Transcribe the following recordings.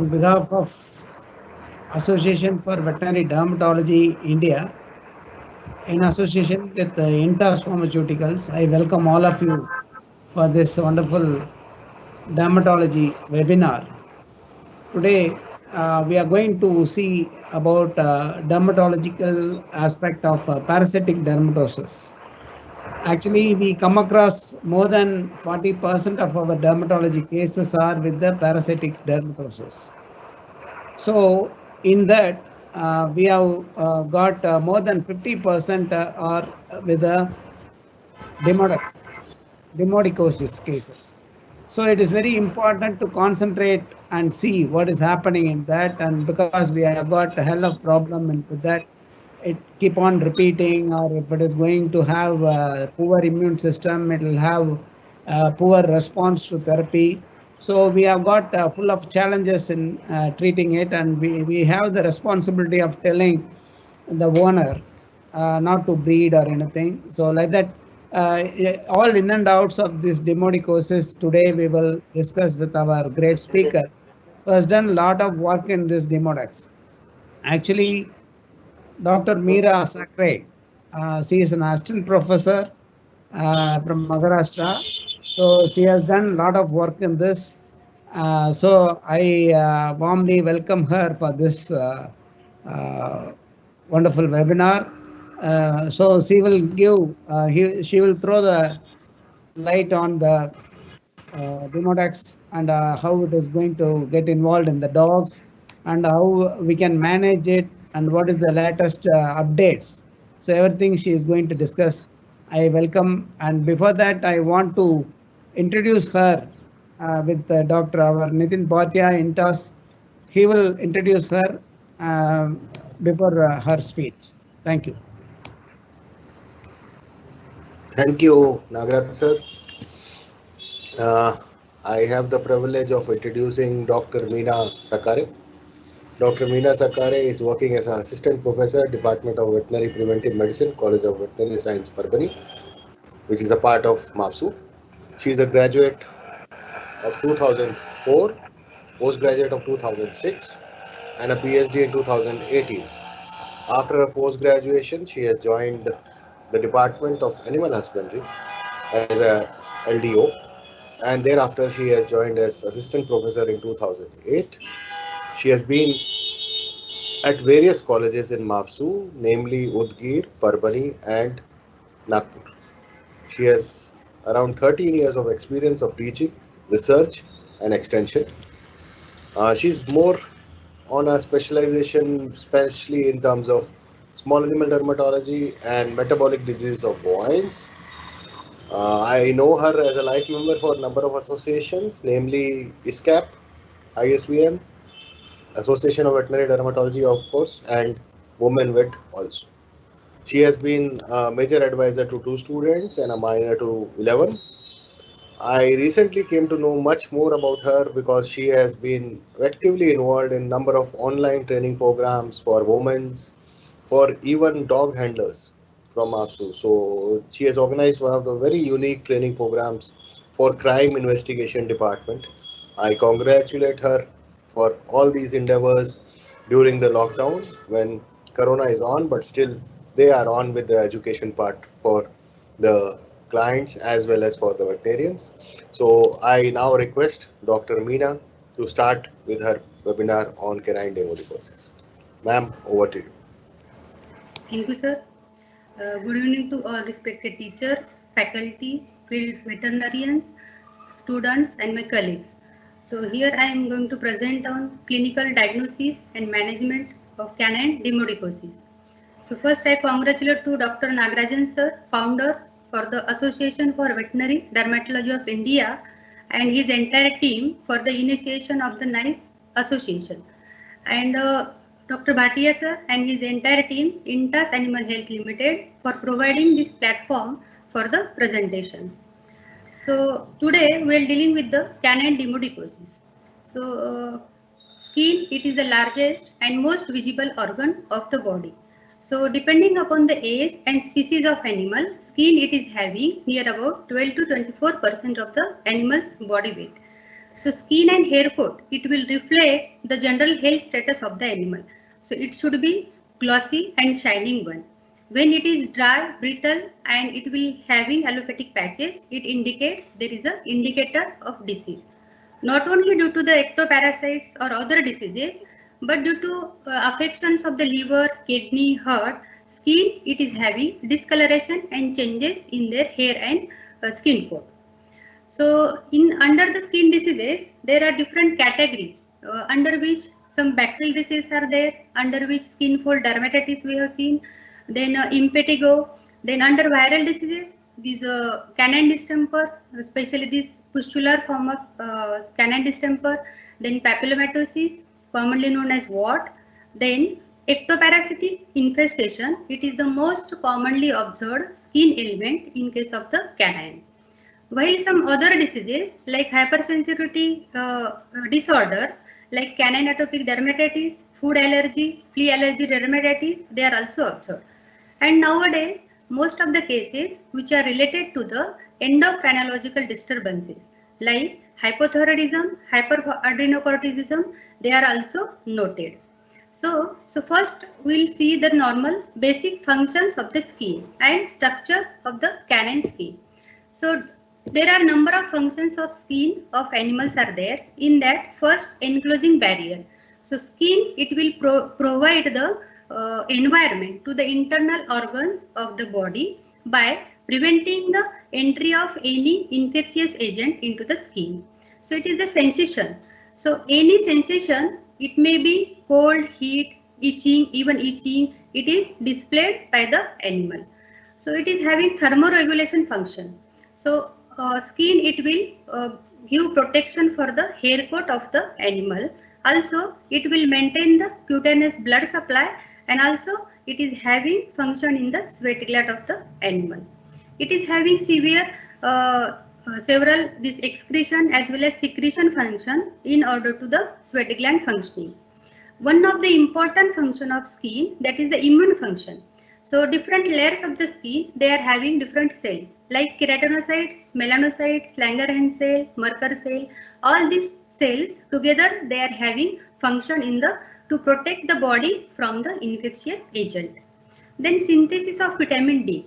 on behalf of Association for Veterinary Dermatology India, in association with Intas Pharmaceuticals, I welcome all of you for this wonderful dermatology webinar. Today, we are going to see about dermatological aspect of parasitic dermatosis. Actually, we come across more than 40% of our dermatology cases are with the parasitic dermatosis. So in that, we have got more than 50% are with the demodicosis cases. So it is very important to concentrate and see what is happening in that, and because we have got a hell of problem into that, it keep on repeating, or if it is going to have a poor immune system, it will have a poor response to therapy. So we have got full of challenges in treating it, and we have the responsibility of telling the owner not to breed or anything. So like that, all in and outs of this demodicosis today we will discuss with our great speaker who has done a lot of work in this demodex. Actually, Dr. Meera Sakre, she is an assistant professor from Maharashtra. So she has done a lot of work in this. So I warmly welcome her for this wonderful webinar. So she will give, she will throw the light on the demodex and how it is going to get involved in the dogs and how we can manage it and what is the latest updates. So everything she is going to discuss, I welcome. And before that, I want to introduce her with Dr. our Nitin Bhatia Intas. He will introduce her before her speech. Thank you. Thank you, Nagaraj sir. I have the privilege of introducing Dr. Meena Sakare. Dr. Meena Sakare is working as an assistant professor, Department of Veterinary Preventive Medicine, College of Veterinary Science, Parbhani, which is a part of MAPSU. She is a graduate of 2004, postgraduate of 2006, and a PhD in 2018. After her post-graduation, she has joined the Department of Animal Husbandry as a LDO, and thereafter she has joined as assistant professor in 2008. She has been at various colleges in MAPSU, namely Udgir, Parbhani, and Nagpur. She has around 13 years of experience of teaching, research, and extension. She's more on a specialization, especially in terms of small animal dermatology and metabolic disease of bovines. I know her as a life member for a number of associations, namely ISCAP, ISVM, Association of Veterinary Dermatology, of course, and Women Vet also. She has been a major advisor to 2 students and a minor to 11. I recently came to know much more about her because she has been actively involved in number of online training programs for women, for even dog handlers from APSU. So she has organized one of the very unique training programs for crime investigation department. I congratulate her for all these endeavors during the lockdown when Corona is on, but still they are on with the education part for the clients as well as for the veterinarians. So I now request Dr. Meena to start with her webinar on canine demodicosis. Ma'am, over to you. Thank you, sir. Good evening to all respected teachers, faculty, field veterinarians, students, and my colleagues. So here I am going to present on clinical diagnosis and management of canine demodicosis. So first I congratulate to Dr. Nagarajan sir, founder for the Association for Veterinary Dermatology of India, and his entire team for the initiation of the NICE association. And Dr. Bhatia sir and his entire team, Intas Animal Health Limited, for providing this platform for the presentation. So today we are dealing with the canine demodicosis. So skin, it is the largest and most visible organ of the body. So depending upon the age and species of animal, skin it is having near about 12 to 24% of the animal's body weight. So skin and hair coat, it will reflect the general health status of the animal. So it should be glossy and shining one. When it is dry, brittle, and it will having allopathic patches, it indicates there is an indicator of disease. Not only due to the ectoparasites or other diseases, but due to affections of the liver, kidney, heart, skin, it is having discoloration and changes in their hair and skin coat. So in under the skin diseases, there are different categories under which some bacterial diseases are there, under which skin fold dermatitis we have seen, then impetigo, then under viral diseases, these canine distemper, especially this pustular form of canine distemper, then papillomatosis, commonly known as wart, then ectoparasitic infestation. It is the most commonly observed skin ailment in case of the canine. While some other diseases like hypersensitivity disorders like canine atopic dermatitis, food allergy, flea allergy dermatitis, they are also observed. And nowadays, most of the cases which are related to the endocrinological disturbances like hypothyroidism, hyperadrenocorticism, they are also noted. So first we'll see the normal basic functions of the skin and structure of the canine skin. So there are number of functions of skin of animals are there. In that, first enclosing barrier. So skin, it will provide the environment to the internal organs of the body by preventing the entry of any infectious agent into the skin. So it is the sensation. So any sensation, it may be cold, heat, itching, even itching, it is displayed by the animal. So it is having thermoregulation function. So skin, it will give protection for the hair coat of the animal. Also, it will maintain the cutaneous blood supply, and also it is having function in the sweat gland of the animal. It is having severe several this excretion as well as secretion function in order to the sweat gland functioning. One of the important function of skin, that is the immune function. So different layers of the skin, they are having different cells like keratinocytes, melanocytes, Langerhans cell, Merkel cell. All these cells together, they are having function in the to protect the body from the infectious agent. Then synthesis of vitamin D.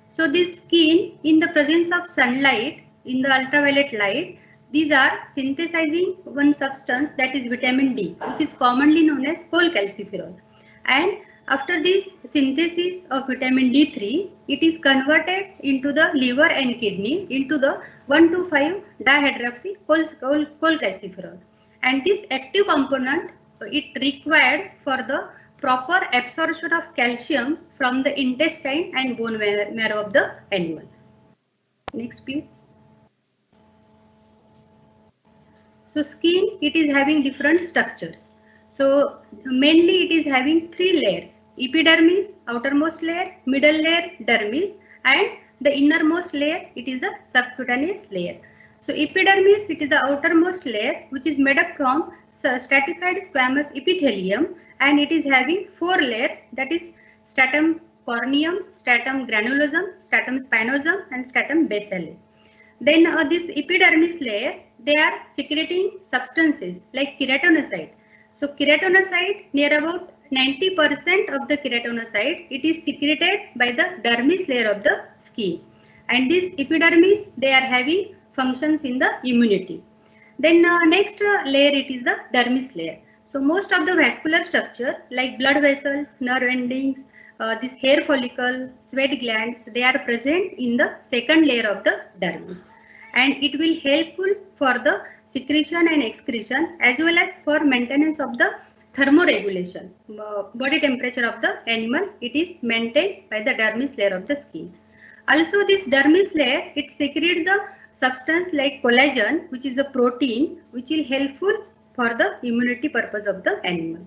So this skin, in the presence of sunlight, in the ultraviolet light, these are synthesizing one substance, that is vitamin D, which is commonly known as cholecalciferol. And after this synthesis of vitamin D3, it is converted into the liver and kidney into the 1,2,5 dihydroxy cholecalciferol. And this active component, it requires for the proper absorption of calcium from the intestine and bone marrow of the animal. Next, please. So skin, it is having different structures. So mainly it is having three layers: epidermis, outermost layer, middle layer, dermis, and the innermost layer, it is the subcutaneous layer. So epidermis, it is the outermost layer which is made up from stratified squamous epithelium, and it is having four layers, that is stratum corneum, stratum granulosum, stratum spinosum, and stratum basale. Then this epidermis layer, they are secreting substances like keratinocyte. So keratinocyte, near about 90% of the keratinocyte, it is secreted by the dermis layer of the skin. And this epidermis, they are having functions in the immunity. Then next layer, it is the dermis layer. So most of the vascular structure like blood vessels, nerve endings, this hair follicle, sweat glands, they are present in the second layer of the dermis. And it will helpful for the secretion and excretion as well as for maintenance of the thermoregulation. Body temperature of the animal, it is maintained by the dermis layer of the skin. Also this dermis layer, it secretes the substance like collagen, which is a protein which will helpful for the immunity purpose of the animal.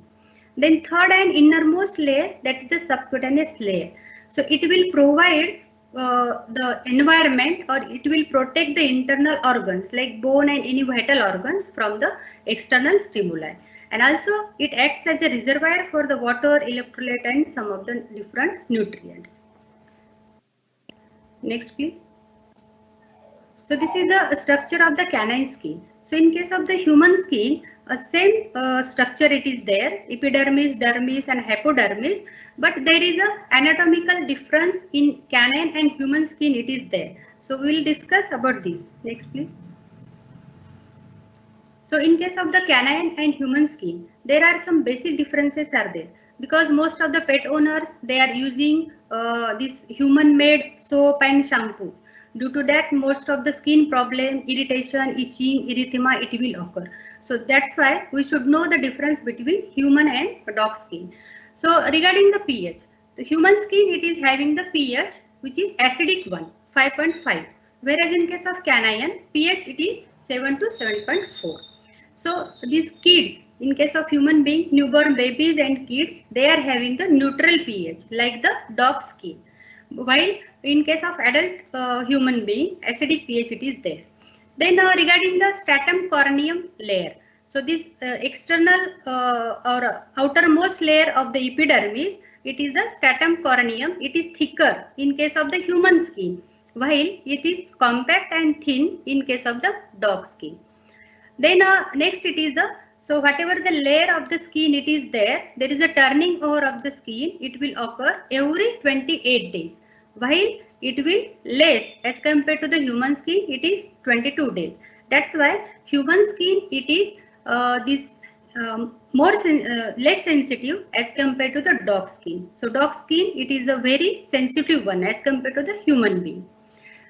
Then third and innermost layer, that is the subcutaneous layer. So it will provide the environment, or it will protect the internal organs like bone and any vital organs from the external stimuli. And also it acts as a reservoir for the water, electrolyte, and some of the different nutrients. Next, please. So this is the structure of the canine skin. So in case of the human skin, same structure it is there, epidermis, dermis and hypodermis, but there is a anatomical difference in canine and human skin it is there. So we will discuss about this. Next please. So in case of the canine and human skin, there are some basic differences are there, because most of the pet owners, they are using this human made soap and shampoos. Due to that, most of the skin problem, irritation, itching, erythema, it will occur. So that's why we should know the difference between human and dog skin. So regarding the pH, the human skin, it is having the pH which is acidic one, 5.5, whereas in case of canine, pH it is 7 to 7.4. So these kids, in case of human being, newborn babies and kids, they are having the neutral pH like the dog skin. While in case of adult human being, acidic pH it is there. Then regarding the stratum corneum layer. So this external or outermost layer of the epidermis, it is the stratum corneum. It is thicker in case of the human skin, while it is compact and thin in case of the dog skin. Then next it is the, so whatever the layer of the skin it is there is a turning over of the skin, it will occur every 28 days, while it will less as compared to the human skin, it is 22 days. That's why human skin, it is less sensitive as compared to the dog skin. So dog skin, it is a very sensitive one as compared to the human being.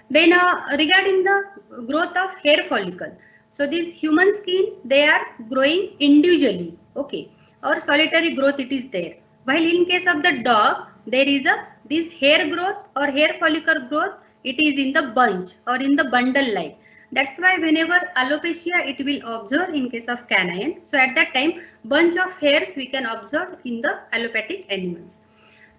Then regarding the growth of hair follicle. So this human skin, they are growing individually, okay, or solitary growth it is there. While in case of the dog, there is a this hair growth or hair follicle growth, it is in the bunch or in the bundle like. That's why whenever alopecia it will observe in case of canine. So at that time, bunch of hairs we can observe in the allopathic animals.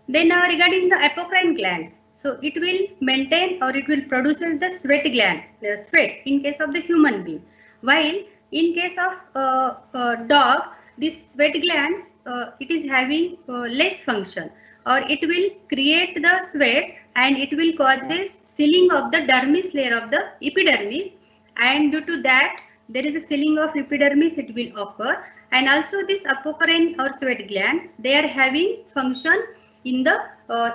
Then regarding the apocrine glands. So it will maintain or it will produce the sweat gland, sweat in case of the human being. While in case of dog, this sweat glands, it is having less function, or it will create the sweat and it will causes sealing of the dermis layer of the epidermis, and due to that there is a sealing of epidermis it will occur. And also this apocrine or sweat gland, they are having function in the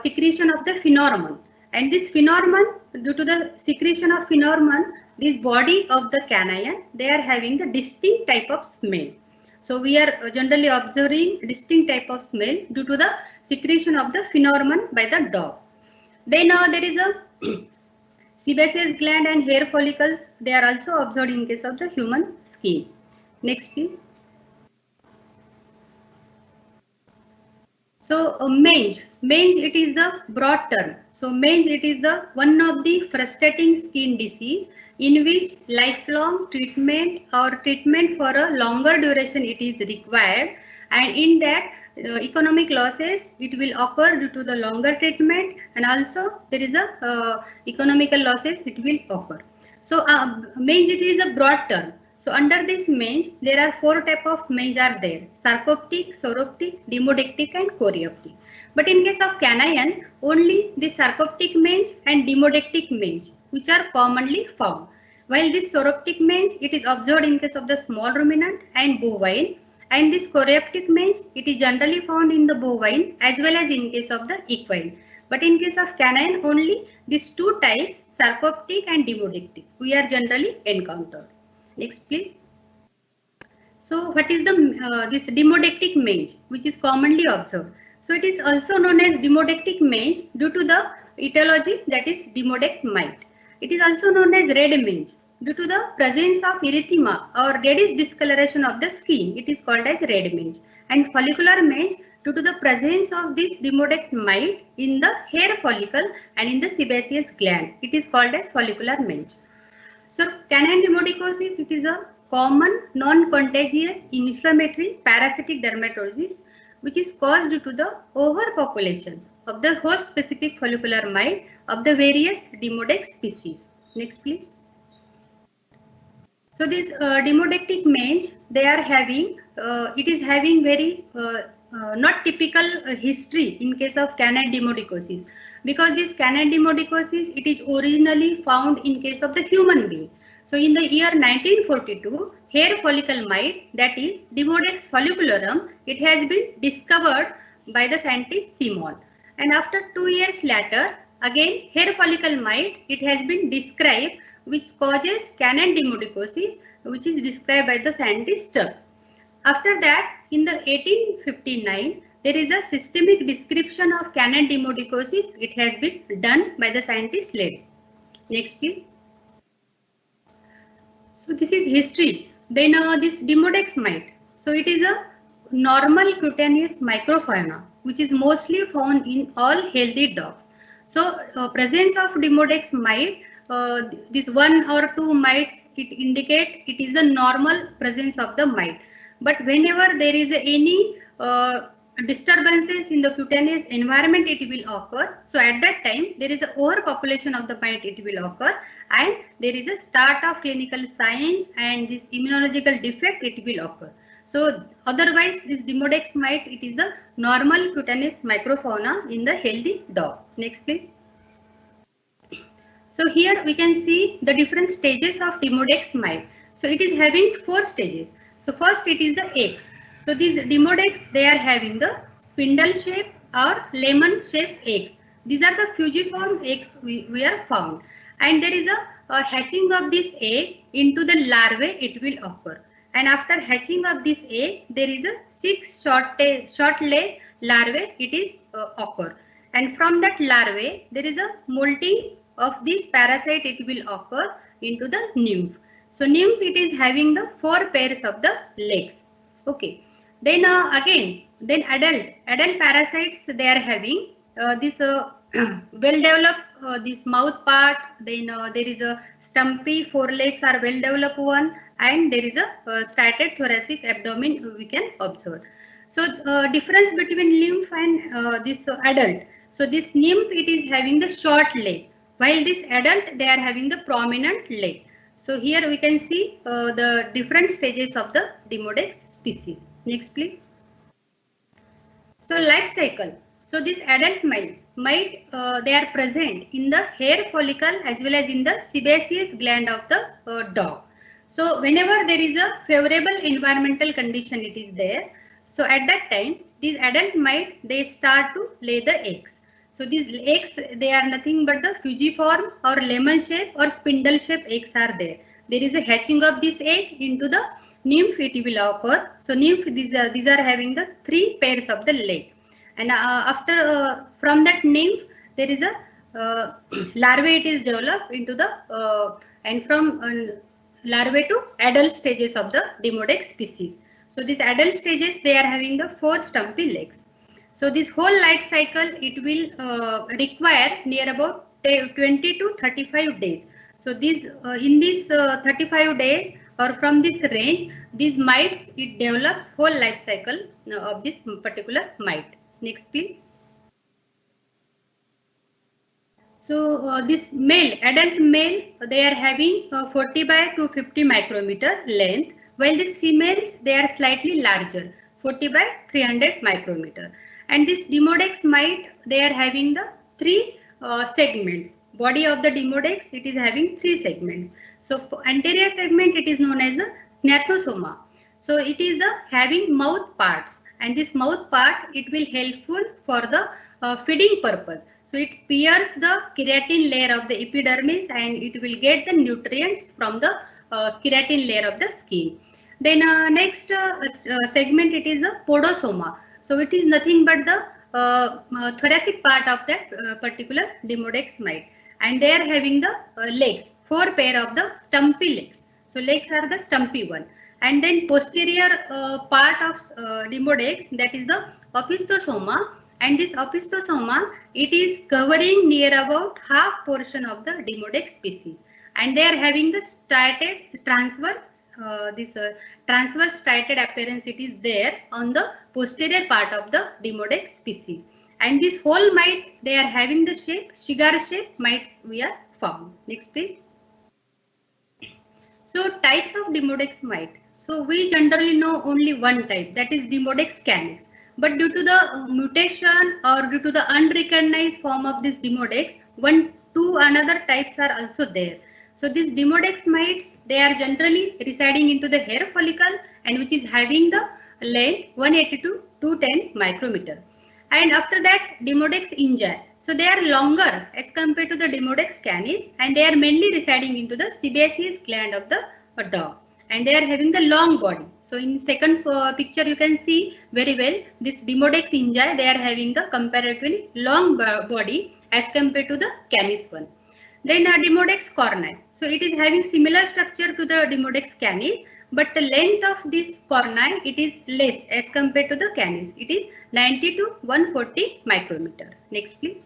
secretion of the phenormone, and this phenormone, due to the secretion of phenormone, this body of the canine, they are having the distinct type of smell. So we are generally observing distinct type of smell due to the secretion of the phenormone by the dog. Then there is a sebaceous gland and hair follicles, they are also observed in case of the human skin. Next please. So mange it is the broad term. So mange it is the one of the frustrating skin disease in which lifelong treatment or treatment for a longer duration it is required, and in that economic losses it will occur due to the longer treatment, and also there is a economical losses it will occur. So mange it is a broad term. So under this mange, there are 4 type of mange are there: sarcoptic, sauroptic, demodectic and chorioptic. But in case of canine, only the sarcoptic mange and demodectic mange which are commonly found. While this sauroptic mange, it is observed in case of the small ruminant and bovine, and this chorioptic mange, it is generally found in the bovine as well as in case of the equine. But in case of canine, only these 2 types, sarcoptic and demodectic, we are generally encountered. Next please. So what is the this demodectic mange which is commonly observed? So it is also known as demodectic mange due to the etiology, that is demodect mite. It is also known as red mange due to the presence of erythema or reddish discoloration of the skin. It is called as red mange. And follicular mange due to the presence of this demodect mite in the hair follicle and in the sebaceous gland. It is called as follicular mange. So canine demodicosis, it is a common non-contagious inflammatory parasitic dermatosis which is caused due to the overpopulation of the host specific follicular mite of the various demodect species. Next please. So this demodectic mange, they are having, it is having very not typical history in case of canine demodicosis, because this canine demodicosis, it is originally found in case of the human being. So in the year 1942, hair follicle mite, that is Demodex follicularum. It has been discovered by the scientist Simon. And after 2 years later, again hair follicle mite, it has been described, which causes canine demodicosis, which is described by the scientist Stubb. After that, in the 1859, there is a systemic description of canine demodicosis. It has been done by the scientist Led. Next, please. So this is history. Then this Demodex mite. So it is a normal cutaneous microfauna, which is mostly found in all healthy dogs. So presence of Demodex mite, this 1 or 2 mites, it indicate it is the normal presence of the mite. But whenever there is any disturbances in the cutaneous environment, it will occur. So at that time, there is an overpopulation of the mite, it will occur, and there is a start of clinical signs and this immunological defect, it will occur. So otherwise, this Demodex mite, it is the normal cutaneous microfauna in the healthy dog. Next, please. So here we can see the different stages of Demodex mite. So it is having 4 stages. So first it is the eggs. So these Demodex, they are having the spindle shape or lemon shaped eggs. These are the fusiform eggs we are found. And there is a hatching of this egg into the larvae, it will occur. And after hatching of this egg, there is a 6 short leg larvae, it is occur. And from that larvae, there is a molting of this parasite, it will occur into the nymph. So nymph, it is having the 4 pairs of the legs. Okay. Then again, then adult parasites, they are having this well developed this mouth part. Then there is a stumpy 4 legs are well developed one, and there is a striated thoracic abdomen we can observe. So difference between nymph and this adult. So this nymph, it is having the short leg, while this adult, they are having the prominent leg. So here we can see the different stages of the Demodex species. Next, please. So life cycle. So this adult mite, they are present in the hair follicle as well as in the sebaceous gland of the dog. So whenever there is a favorable environmental condition, it is there. So at that time, these adult mite, they start to lay the eggs. So these eggs, they are nothing but the fusiform or lemon shape or spindle shape eggs are there. There is a hatching of this egg into the nymph, it will occur. So nymph, these are having the 3 pairs of the leg. And after from that nymph, there is a larvae, it is developed into the and from larvae to adult stages of the Demodex species. So these adult stages, they are having the 4 stumpy legs. So this whole life cycle, it will require near about 20 to 35 days. So these in these 35 days or from this range, these mites, it develops whole life cycle of this particular mite. Next, please. So this male, adult male, they are having 40 by 250 micrometer length, while these females, they are slightly larger, 40 by 300 micrometer. And this Demodex mite, they are having the 3 segments. Body of the Demodex, it is having 3 segments. So for anterior segment, it is known as the gnathosoma. So it is the having mouth parts, and this mouth part, it will helpful for the feeding purpose. So it pierces the keratin layer of the epidermis, and it will get the nutrients from the keratin layer of the skin. Then next segment, it is the podosoma. So it is nothing but the thoracic part of that particular Demodex mite, and they are having the legs, 4 pair of the stumpy legs. So legs are the stumpy one, and then posterior part of Demodex, that is the opistosoma, and this opistosoma, it is covering near about half portion of the Demodex species, and they are having the striated transverse transverse striated appearance, it is there on the posterior part of the Demodex species. And this whole mite, they are having the shape, cigar shape mites we are found. Next, please. So types of Demodex mite. So we generally know only one type, that is Demodex canis. But due to the mutation or due to the unrecognized form of this Demodex, 1, 2 another types are also there. So these Demodex mites, they are generally residing into the hair follicle and which is having the length 180 to 210 micrometer. And after that, Demodex injae. So they are longer as compared to the Demodex canis, and they are mainly residing into the sebaceous gland of the dog, and they are having the long body. So in second picture you can see very well this Demodex injae, they are having the comparatively long body as compared to the canis one. Then Demodex corni. So it is having similar structure to the Demodex canis, but the length of this corni, it is less as compared to the canis. It is 90 to 140 micrometer. Next please.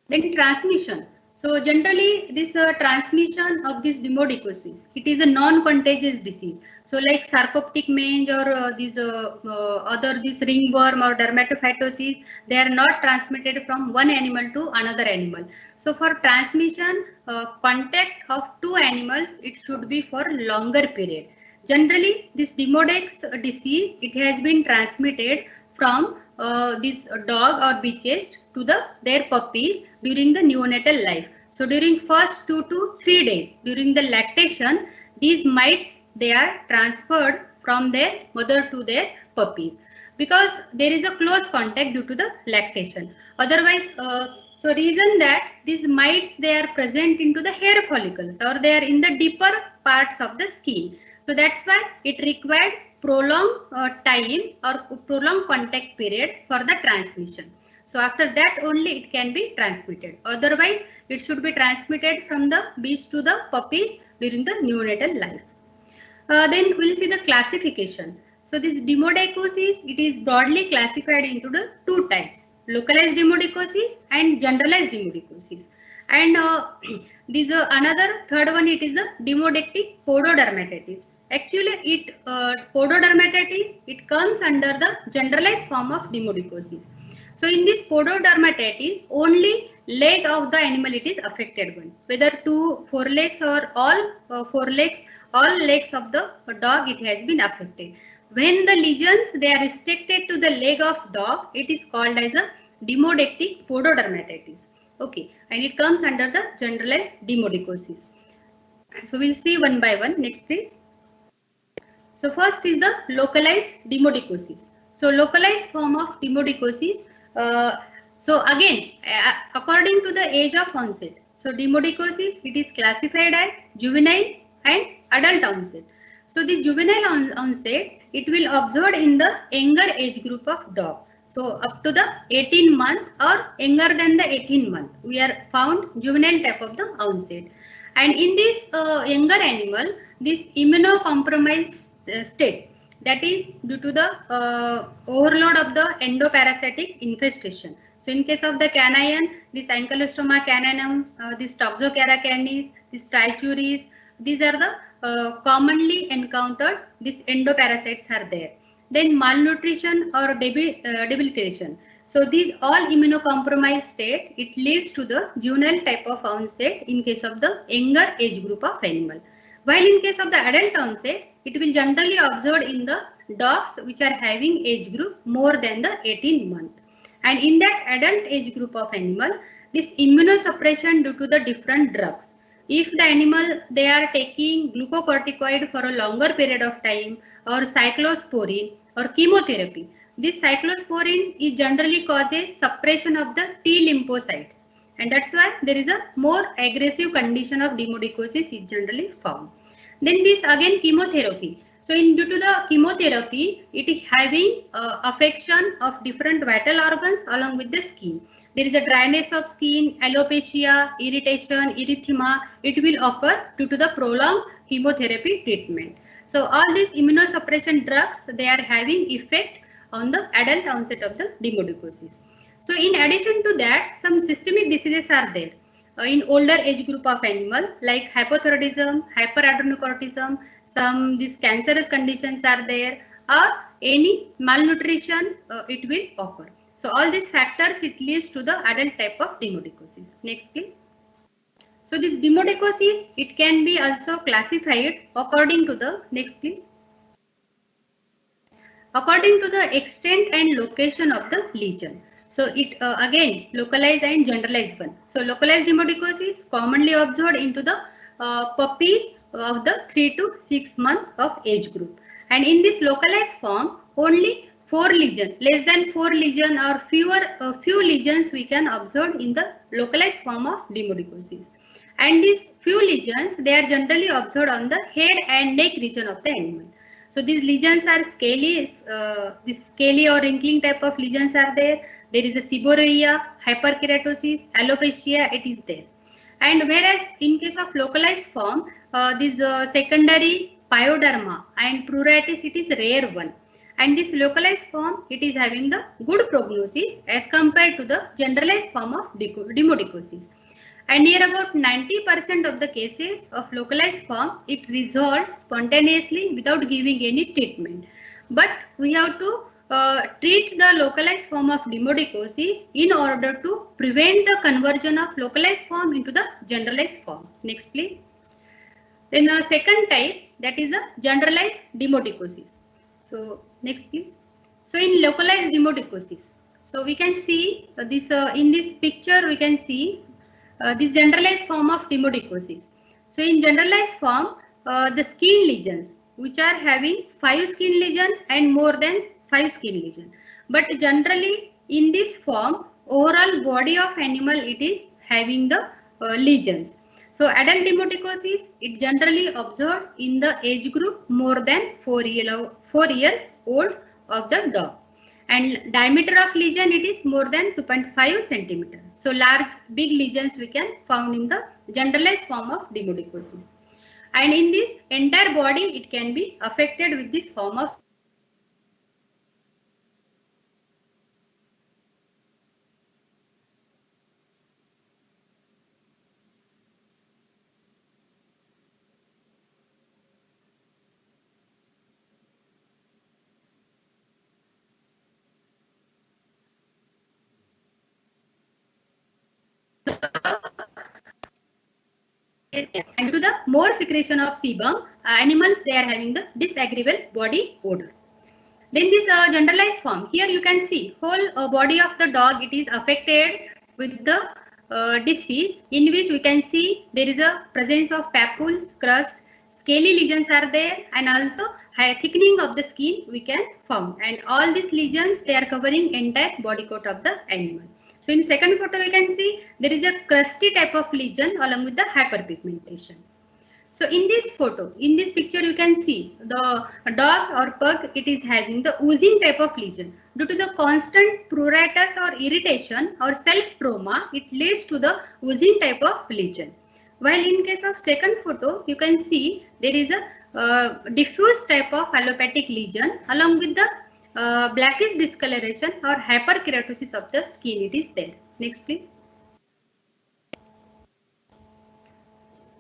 Then transmission. So generally this transmission of this demodicosis, it is a non-contagious disease. So like sarcoptic mange or these other this ringworm or dermatophytosis, they are not transmitted from one animal to another animal. So for transmission, contact of two animals, it should be for longer period. Generally this Demodex disease, it has been transmitted from this dog or bitches to their puppies during the neonatal life. So during first 2 to 3 days during the lactation, these mites, they are transferred from their mother to their puppies because there is a close contact due to the lactation. Otherwise, so reason that these mites, they are present into the hair follicles or they are in the deeper parts of the skin. So that's why it requires prolonged time or prolonged contact period for the transmission. So after that only it can be transmitted. Otherwise, it should be transmitted from the bitch to the puppies during the neonatal life. Then we'll see the classification. So this demodicosis, it is broadly classified into the two types: localized demodicosis and generalized demodicosis. And this another third one, it is the demodectic pododermatitis. Actually, pododermatitis, it comes under the generalized form of demodicosis. So in this pododermatitis, only leg of the animal it is affected one, whether two forelegs or all forelegs, all legs of the dog it has been affected. When the lesions, they are restricted to the leg of dog, it is called as a demodectic pododermatitis. Okay, and it comes under the generalized demodicosis. So we'll see one by one. Next please. So first is the localized demodicosis. So localized form of demodicosis. So again, according to the age of onset. So demodicosis, it is classified as juvenile and adult onset. So this juvenile onset, it will observed in the younger age group of dog. So up to the 18 month or younger than the 18 month, we are found juvenile type of the onset. And in this younger animal, this immunocompromised state, that is due to the overload of the endoparasitic infestation. So in case of the canine, this Ankylostoma caninum, this Toxocara canis, this Trichuris, these are the commonly encountered, these endoparasites are there. Then malnutrition or debilitation. So these all immunocompromised state, it leads to the juvenile type of onset in case of the younger age group of animal. While in case of the adult onset, it will generally observed in the dogs which are having age group more than the 18 month. And in that adult age group of animal, this immunosuppression due to the different drugs. If the animal, they are taking glucocorticoid for a longer period of time or cyclosporine or chemotherapy, this cyclosporine is generally causes suppression of the T lymphocytes, and that's why there is a more aggressive condition of demodicosis is generally found. Then this again chemotherapy. So in due to the chemotherapy, it is having affection of different vital organs along with the skin. There is a dryness of skin, alopecia, irritation, erythema. It will occur due to the prolonged chemotherapy treatment. So all these immunosuppression drugs, they are having effect on the adult onset of the demodicosis. So in addition to that, some systemic diseases are there in older age group of animal like hypothyroidism, hyperadrenocortism, some these cancerous conditions are there, or any malnutrition it will occur. So all these factors, it leads to the adult type of demodicosis. Next please. So this demodicosis, it can be also classified according to the, next please, according to the extent and location of the lesion. So it again localized and generalized one. So localized demodicosis commonly observed into the puppies of the 3 to 6 month of age group. And in this localized form, only 4 lesions, less than 4 lesions or few lesions we can observe in the localized form of demodicosis. And these few lesions, they are generally observed on the head and neck region of the animal. So these lesions are scaly, this scaly or wrinkling type of lesions are there. There is a seborrhea, hyperkeratosis, alopecia, it is there. And whereas in case of localized form, this secondary pyoderma and pruritus, it is rare one. And this localized form, it is having the good prognosis as compared to the generalized form of demodicosis. And near about 90% of the cases of localized form, it resolved spontaneously without giving any treatment. But we have to treat the localized form of demodicosis in order to prevent the conversion of localized form into the generalized form. Next, please. Then the second type, that is the generalized demodicosis. So next, please. So in localized demodicosis, so we can see this in this picture we can see this generalized form of demodicosis. So in generalized form, the skin lesions which are having 5 skin lesions and more than 5 skin lesions. But generally in this form, overall body of animal, it is having the lesions. So adult demodicosis, it generally observed in the age group more than 4 years old of the dog. And diameter of lesion, it is more than 2.5 centimeter. So large, big lesions we can found in the generalized form of demodicosis. And in this entire body, it can be affected with this form of and to the more secretion of sebum, animals, they are having the disagreeable body odor. Then this generalized form, here you can see whole body of the dog, it is affected with the disease, in which we can see there is a presence of papules, crust, scaly lesions are there, and also thickening of the skin we can found. And all these lesions, they are covering entire body coat of the animal. So in second photo we can see there is a crusty type of lesion along with the hyperpigmentation. So in this photo, in this picture you can see the dog or pug, it is having the oozing type of lesion. Due to the constant pruritus or irritation or self-trauma, it leads to the oozing type of lesion. While in case of second photo, you can see there is a diffuse type of allopathic lesion along with the blackish discoloration or hyperkeratosis of the skin, it is there. Next, please.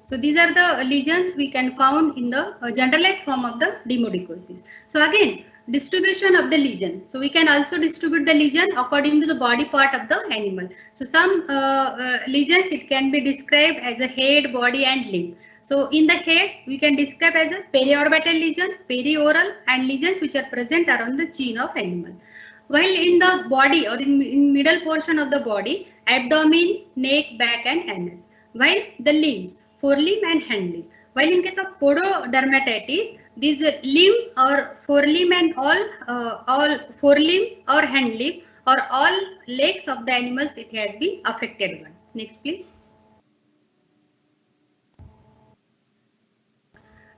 So these are the lesions we can found in the generalized form of the demodicosis. So again, distribution of the lesion. So we can also distribute the lesion according to the body part of the animal. So some lesions, it can be described as a head, body and limb. So in the head, we can describe as a periorbital lesion, perioral, and lesions which are present around the chin of animal. While in the body or in middle portion of the body, abdomen, neck, back and anus. While the limbs, forelimb and hand limb. While in case of pododermatitis, these limb or forelimb and all forelimb or hand limb or all legs of the animals, it has been affected one. Next, please.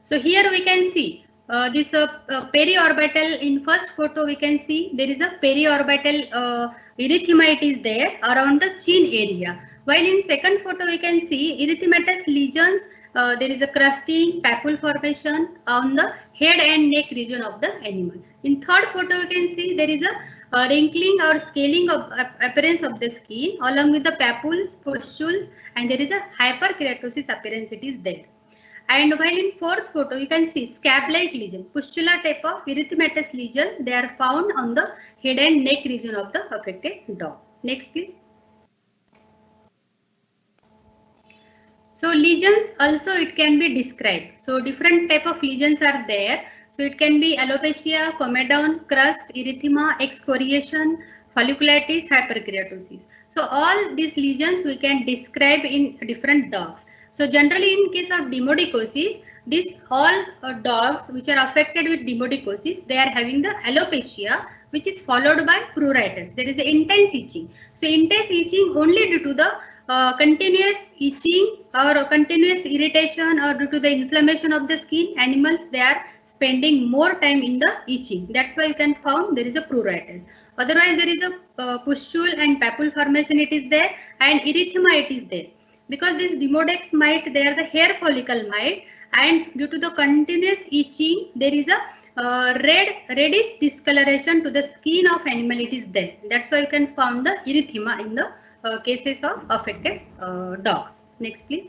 So here we can see this periorbital. In first photo we can see there is a periorbital erythema, it is there around the chin area. While in second photo we can see erythematous lesions, there is a crusting, papule formation on the head and neck region of the animal. In third photo we can see there is a wrinkling or scaling of appearance of the skin along with the papules, pustules, and there is a hyperkeratosis appearance, it is there. And while in fourth photo, you can see scab-like lesion, pustular type of erythematous lesion, they are found on the head and neck region of the affected dog. Next, please. So lesions also it can be described. So different type of lesions are there. So it can be alopecia, comedone, crust, erythema, excoriation, folliculitis, hyperkeratosis. So all these lesions we can describe in different dogs. So generally in case of demodicosis, these all dogs which are affected with demodicosis, they are having the alopecia, which is followed by pruritus. There is intense itching. So intense itching only due to the continuous itching or continuous irritation or due to the inflammation of the skin. Animals, they are spending more time in the itching. That's why you can found there is a pruritus. Otherwise, there is a pustule and papule formation, it is there, and erythema, it is there. Because this demodex mite, they are the hair follicle mite, and due to the continuous itching, there is a reddish discoloration to the skin of animal, it is there. That's why you can found the erythema in the cases of affected dogs. Next, please.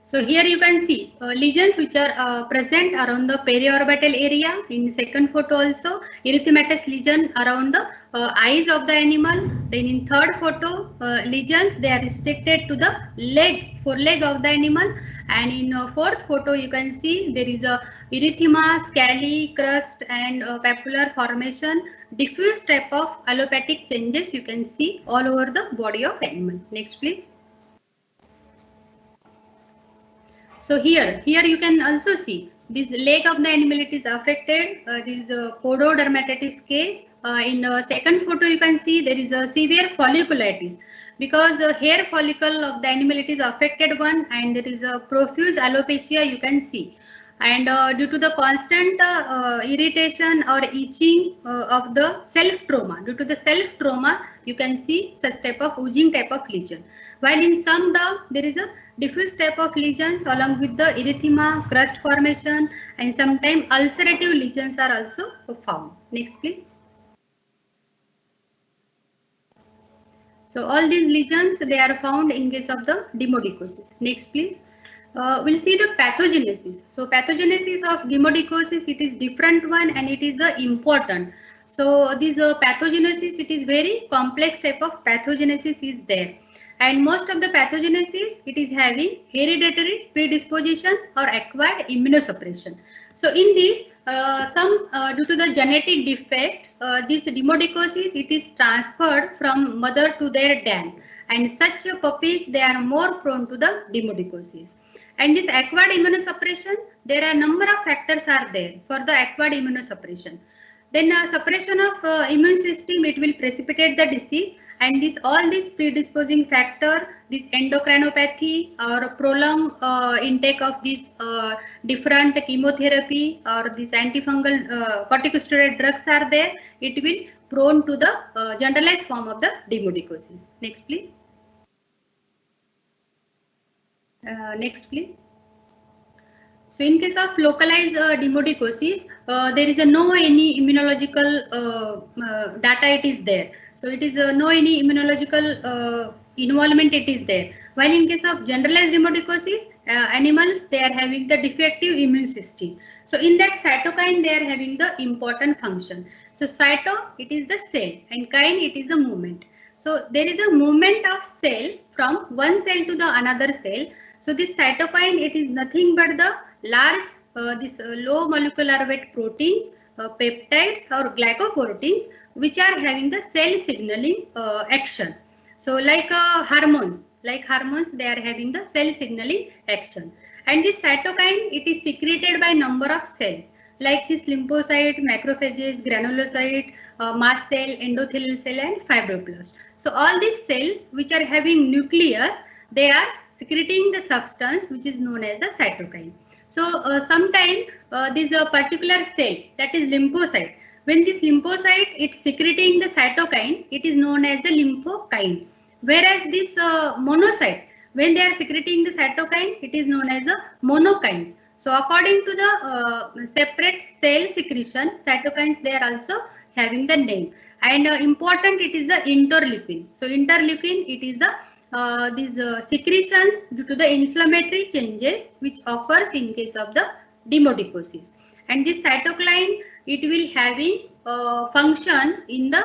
So here you can see lesions which are present around the periorbital area. In second photo also, erythematous lesion around the eyes of the animal. Then in third photo, lesions, they are restricted to the foreleg of the animal. And in fourth photo, you can see there is a erythema, scaly, crust and papular formation. Diffuse type of allopathic changes you can see all over the body of animal. Next, please. So here you can also see this leg of the animal, it is affected. This is a pododermatitis case. In second photo, you can see there is a severe folliculitis because hair follicle of the animal, it is affected one, and there is a profuse alopecia you can see. And due to the constant irritation or itching of the self trauma, due to the self trauma, you can see such type of oozing type of lesion. While in some dog, there is a diffuse type of lesions along with the erythema, crust formation, and sometimes ulcerative lesions are also found. Next, please. So all these lesions, they are found in case of the demodicosis. Next, please. We'll see the pathogenesis. So pathogenesis of demodicosis, it is different one and it is the important. So this pathogenesis, it is very complex type of pathogenesis is there. And most of the pathogenesis, it is having hereditary predisposition or acquired immunosuppression. So in this, due to the genetic defect, this demodicosis, it is transferred from mother to their dam. And such puppies, they are more prone to the demodicosis. And this acquired immunosuppression, there are a number of factors are there for the acquired immunosuppression. Then suppression of immune system, it will precipitate the disease. And all these predisposing factor, this endocrinopathy or prolonged intake of this different chemotherapy or this antifungal corticosteroid drugs are there, it will prone to the generalized form of the demodicosis. Next, please. Next, please. So in case of localized demodicosis, there is no any immunological data it is there. So it is no any immunological involvement it is there. While in case of generalized demodicosis, animals, they are having the defective immune system. So in that cytokine, they are having the important function. So cyto, it is the cell, and kine, it is the movement. So there is a movement of cell from one cell to the another cell. So this cytokine, it is nothing but the large low molecular weight proteins, peptides or glycoproteins, which are having the cell signaling action. So like hormones, they are having the cell signaling action. And this cytokine, it is secreted by number of cells like this lymphocyte, macrophages, granulocyte, mast cell, endothelial cell and fibroblast. So all these cells which are having nucleus, they are secreting the substance which is known as the cytokine. So sometimes this particular cell, that is lymphocyte, when this lymphocyte it's secreting the cytokine, it is known as the lymphokine. Whereas this monocyte, when they are secreting the cytokine, it is known as the monokines. So according to the separate cell secretion, cytokines, they are also having the name. And important, it is the interleukin. So interleukin, it is the these secretions due to the inflammatory changes which occurs in case of the demodicosis. And this cytokine, it will having function in the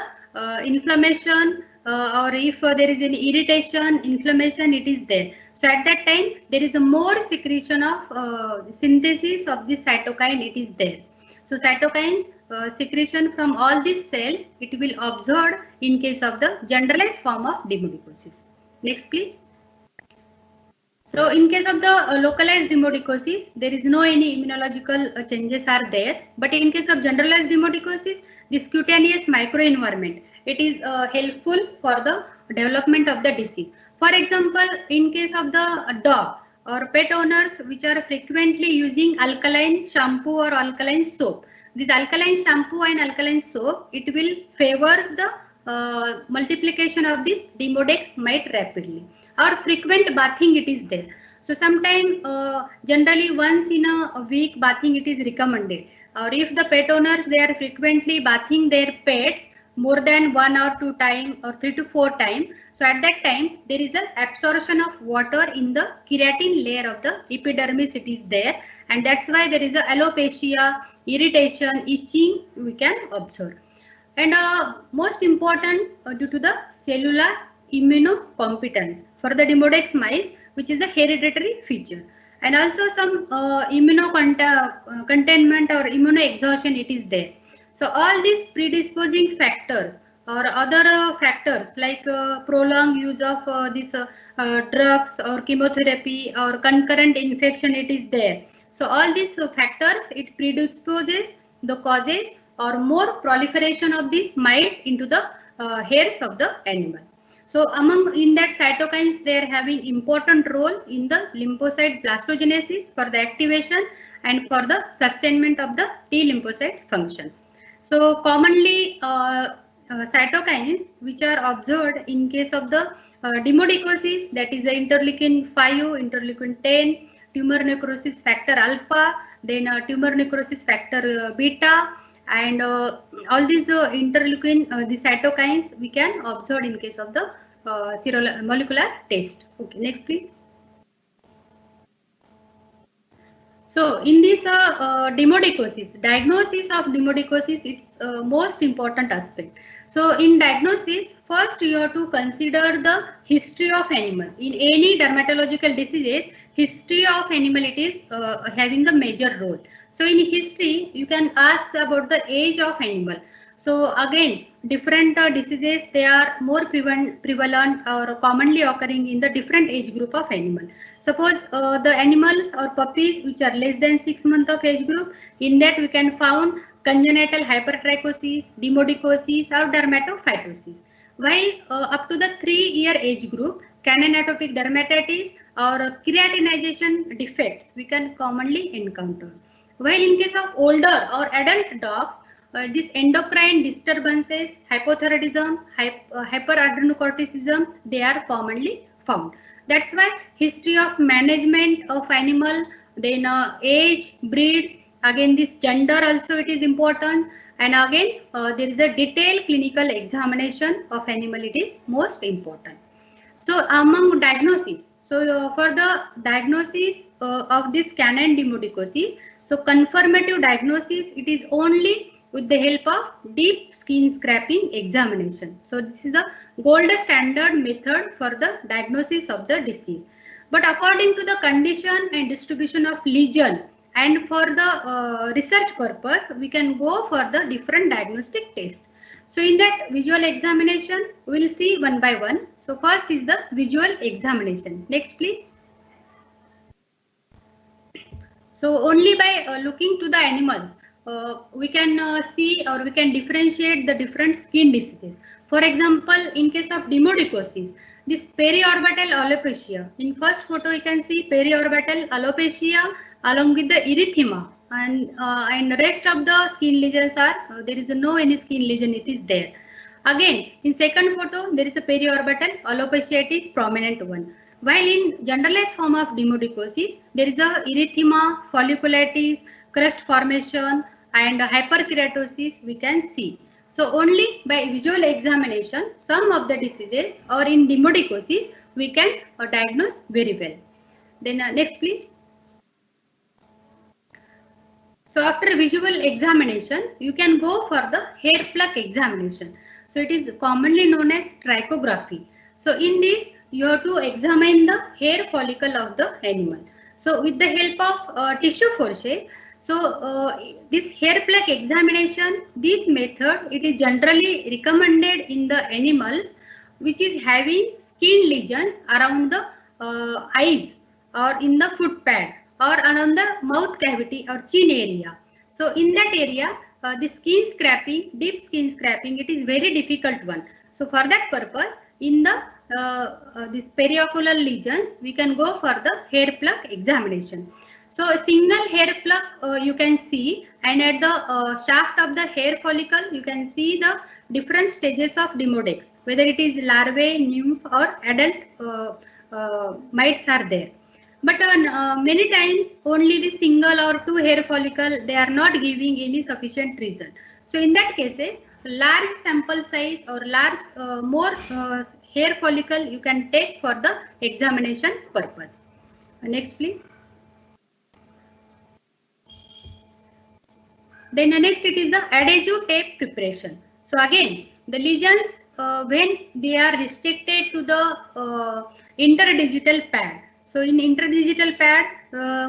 inflammation or if there is any irritation, inflammation, it is there. So at that time, there is a more secretion of synthesis of this cytokine, it is there. So cytokines, secretion from all these cells, it will observed in case of the generalized form of demodicosis. Next, please. So in case of the localized demodicosis, there is no any immunological changes are there. But in case of generalized demodicosis, this cutaneous microenvironment, it is helpful for the development of the disease. For example, in case of the dog or pet owners which are frequently using alkaline shampoo or alkaline soap, this alkaline shampoo and alkaline soap, it will favors the multiplication of this demodex mite rapidly. Or frequent bathing it is there. So sometime generally once in a week bathing it is recommended. Or if the pet owners they are frequently bathing their pets more than 1 or 2 times or 3 to 4 times. So at that time there is an absorption of water in the keratin layer of the epidermis it is there, and that's why there is a alopecia, irritation, itching we can observe. And most important due to the cellular immunocompetence for the demodex mice, which is the hereditary feature, and also some containment or immunoexhaustion it is there. So all these predisposing factors or other factors like prolonged use of these drugs or chemotherapy or concurrent infection it is there. So all these factors it predisposes the causes or more proliferation of this mite into the hairs of the animal. So among in that cytokines they are having important role in the lymphocyte blastogenesis for the activation and for the sustainment of the T lymphocyte function. So commonly cytokines which are observed in case of the demodicosis, that is the interleukin 5, interleukin 10, tumor necrosis factor alpha, then tumor necrosis factor beta, and all these interleukin the cytokines we can observe in case of the molecular test. Okay, next please. So in this demodicosis, diagnosis of demodicosis, it's most important aspect. So in diagnosis, first you have to consider the history of animal. In any dermatological diseases, history of animal it is having the major role. So in history, you can ask about the age of animal. So again, different diseases, they are more prevalent or commonly occurring in the different age group of animal. Suppose the animals or puppies which are less than 6 months of age group, in that we can found congenital hypertrichosis, demodicosis or dermatophytosis. While up to the 3-year age group, canine atopic dermatitis or keratinization defects we can commonly encounter. While in case of older or adult dogs, this endocrine disturbances, hypothyroidism, hyperadrenocorticism, they are commonly found. That's why history of management of animal, then age, breed, again this gender also it is important, and again there is a detailed clinical examination of animal, it is most important. So among diagnosis, so for the diagnosis of this canine demodicosis, so confirmative diagnosis it is only with the help of deep skin scraping examination. So this is the gold standard method for the diagnosis of the disease. But according to the condition and distribution of lesion and for the research purpose, we can go for the different diagnostic tests. So in that visual examination, we will see one by one. So first is the visual examination. Next please. So only by looking to the animals, we can see or we can differentiate the different skin diseases. For example, in case of demodicosis, this periorbital alopecia. In first photo, you can see periorbital alopecia along with the erythema, and rest of the skin lesions are there is no any skin lesion it is there. Again, in second photo, there is a periorbital alopecia, it is prominent one. While in generalized form of demodicosis, there is a erythema, folliculitis, crust formation, and hyperkeratosis we can see. So only by visual examination, some of the diseases or in demodicosis we can diagnose very well. Then next please. So after visual examination, you can go for the hair pluck examination. So it is commonly known as trichography. So in this, you have to examine the hair follicle of the animal. So with the help of tissue forceps, So this hair pluck examination, this method, it is generally recommended in the animals which is having skin lesions around the eyes or in the foot pad or around the mouth cavity or chin area. So in that area, the skin scraping, deep skin scraping, it is very difficult one. So for that purpose, in the this periocular lesions, we can go for the hair pluck examination. So a single hair pluck you can see, and at the shaft of the hair follicle, you can see the different stages of demodex, whether it is larvae, nymph or adult mites are there. But many times only the single or two hair follicle, they are not giving any sufficient reason. So in that cases, large sample size or large more hair follicle you can take for the examination purpose. Next please. Then next it is the adhesive tape preparation. So again, the lesions when they are restricted to the interdigital pad. So in interdigital pad,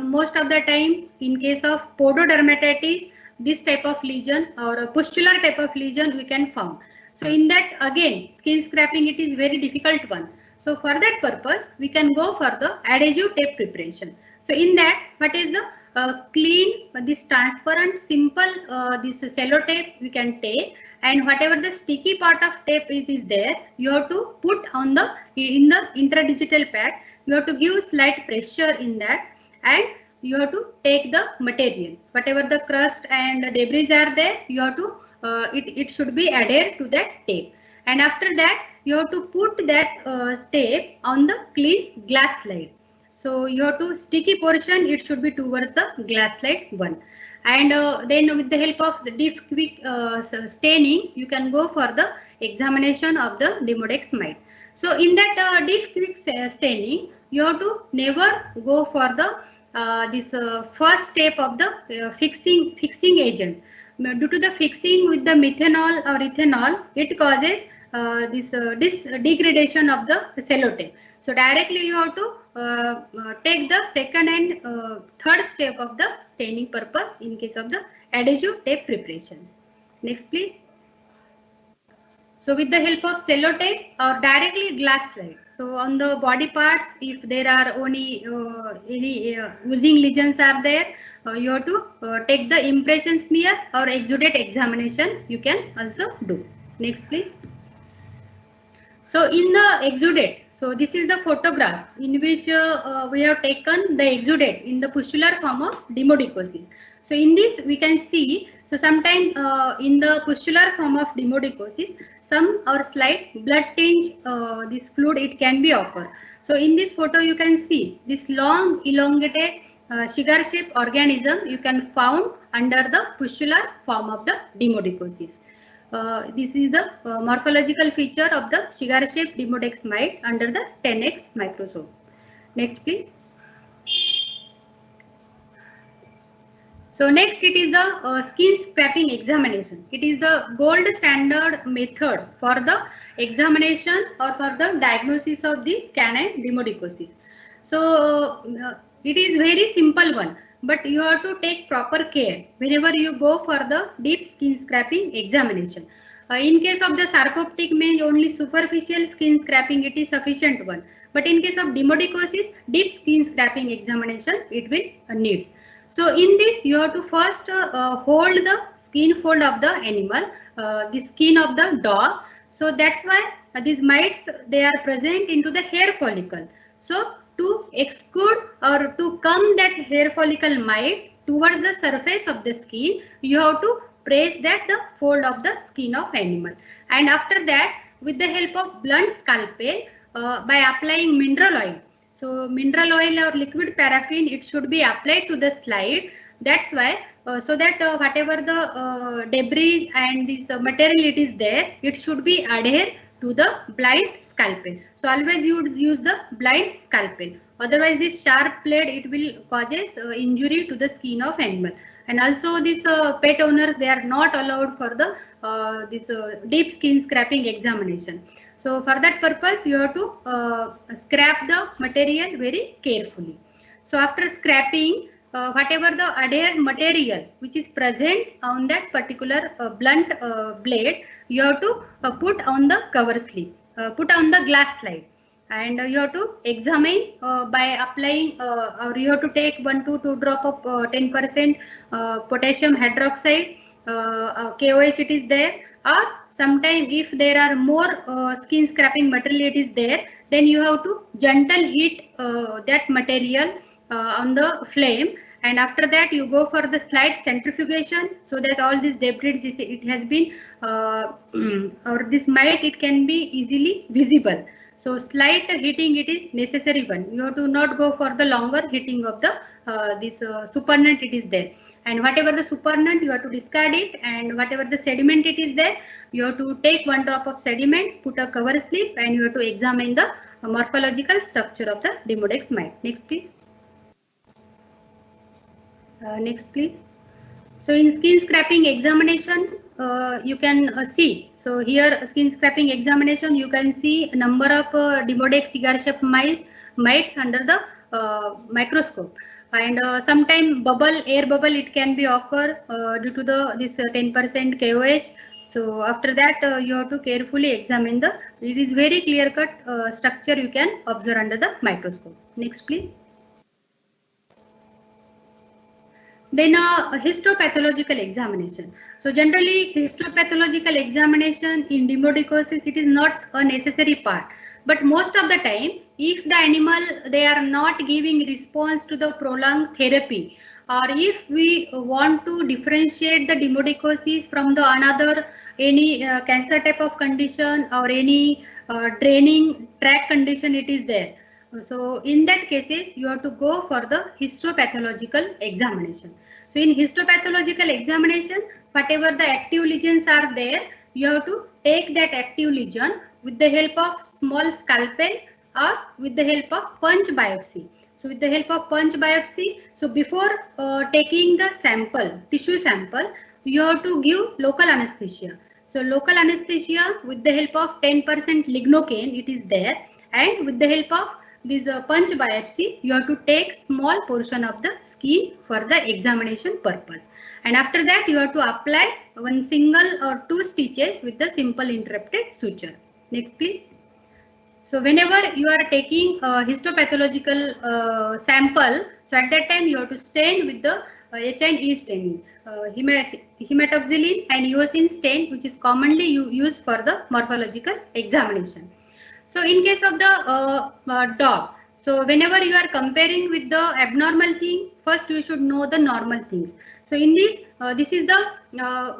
most of the time in case of pododermatitis, this type of lesion or a pustular type of lesion we can found. So in that again, skin scraping, it is very difficult one. So for that purpose, we can go for the adhesive tape preparation. So in that, what is the clean, this transparent, simple, this sellotape we can take, and whatever the sticky part of tape it is there, you have to put on the in the intradigital pad. You have to give slight pressure in that, and you have to take the material. Whatever the crust and debris are there, you have to it should be adhered to that tape. And after that, you have to put that tape on the clean glass slide. So you have to sticky portion, it should be towards the glass slide one. And then with the help of the deep quick staining, you can go for the examination of the demodex mite. So in that deep quick staining, you have to never go for the this first step of the fixing agent. Due to the fixing with the methanol or ethanol, it causes this degradation of the sellotape. So directly you have to take the second and third step of the staining purpose in case of the adhesive tape preparations. Next please. So with the help of sellotape or directly glass slide. So on the body parts, if there are only any oozing lesions are there, you have to take the impression smear or exudate examination you can also do. Next please. So in the exudate, so this is the photograph in which we have taken the exudate in the pustular form of demodicosis. So in this we can see, so sometime in the pustular form of demodicosis, some or slight blood tinge this fluid it can be occur. So in this photo you can see this long elongated cigar shaped organism you can found under the pustular form of the demodicosis. This is the morphological feature of the cigar shaped demodex mite under the 10x microscope. Next please. So next it is the skin scraping examination. It is the gold standard method for the examination or for the diagnosis of this canine demodicosis. So it is very simple one, but you have to take proper care whenever you go for the deep skin scraping examination. In case of the sarcoptic mange, only superficial skin scraping it is sufficient one. But in case of demodicosis, deep skin scraping examination it will needs. So in this you have to first hold the skin fold of the animal, the skin of the dog. So that's why these mites they are present into the hair follicle. So to exclude or to come that hair follicle mite towards the surface of the skin, you have to press that the fold of the skin of animal. And after that, with the help of blunt scalpel by applying mineral oil. So mineral oil or liquid paraffin, it should be applied to the slide. That's why so that whatever the debris and this material it is there, it should be adhered to the blind scalpel. So always you would use the blind scalpel. Otherwise this sharp blade it will causes injury to the skin of animal. And also these pet owners they are not allowed for the this deep skin scraping examination. So for that purpose you have to scrap the material very carefully. So after scrapping, whatever the adhered material which is present on that particular blunt blade, you have to put on the cover slip, put on the glass slide, and you have to examine by applying, or you have to take 1 to 2 drop of 10% potassium hydroxide, KOH it is there, or sometime if there are more skin scraping material it is there, then you have to gentle heat that material on the flame, and after that you go for the slight centrifugation, so that all these debris it has been or this mite it can be easily visible. So slight heating it is necessary one. You have to not go for the longer heating of the this supernatant it is there. And whatever the supernatant you have to discard it, and whatever the sediment it is there, you have to take 1 drop of sediment, put a cover slip, and you have to examine the morphological structure of the Demodex mite. Next please. Next please. So in skin scraping examination, you can see. So here skin scraping examination, you can see a number of Demodex cigar-shaped mites under the microscope. And sometime air bubble it can be occur due to this 10% KOH. So after that you have to carefully examine it is very clear cut structure you can observe under the microscope. Next please. Then histopathological examination. So generally histopathological examination in demodicosis it is not a necessary part, but most of the time if the animal they are not giving response to the prolonged therapy, or if we want to differentiate the demodicosis from the another any cancer type of condition or any draining tract condition it is there. So in that cases you have to go for the histopathological examination. So in histopathological examination, whatever the active lesions are there, you have to take that active lesion with the help of small scalpel or with the help of punch biopsy. So with the help of punch biopsy, so before taking the sample, tissue sample, you have to give local anesthesia. So local anesthesia with the help of 10% lignocaine it is there, and with the help of this punch biopsy you have to take small portion of the skin for the examination purpose, and after that you have to apply 1 single or 2 stitches with the simple interrupted suture. Next please. So whenever you are taking histopathological sample, so at that time you have to stain with the H&E staining, hematoxylin and eosin stain, which is commonly used for the morphological examination. So in case of the dog, so whenever you are comparing with the abnormal thing, first you should know the normal things. So in this, this is the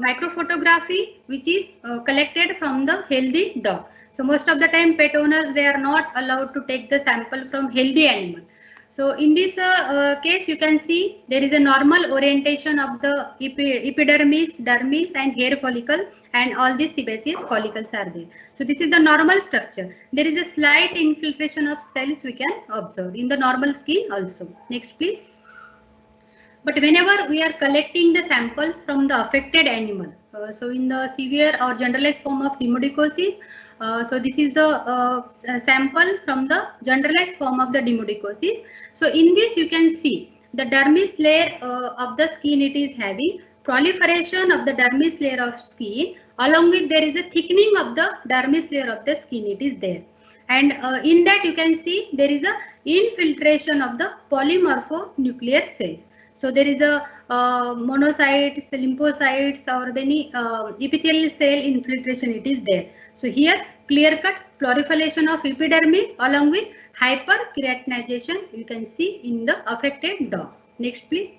microphotography which is collected from the healthy dog. So most of the time pet owners they are not allowed to take the sample from healthy animal. So in this case you can see there is a normal orientation of the epidermis, dermis and hair follicle, and all these sebaceous follicles are there. So this is the normal structure. There is a slight infiltration of cells we can observe in the normal skin also. Next please. But whenever we are collecting the samples from the affected animal, so in the severe or generalized form of demodicosis, so this is the sample from the generalized form of the demodicosis. So in this you can see the dermis layer of the skin it is having proliferation of the dermis layer of skin, along with there is a thickening of the dermis layer of the skin it is there, and in that you can see there is a infiltration of the polymorphonuclear cells. So there is a monocytes, lymphocytes or any epithelial cell infiltration it is there. So here clear cut proliferation of epidermis along with hyperkeratinization you can see in the affected dog. Next please.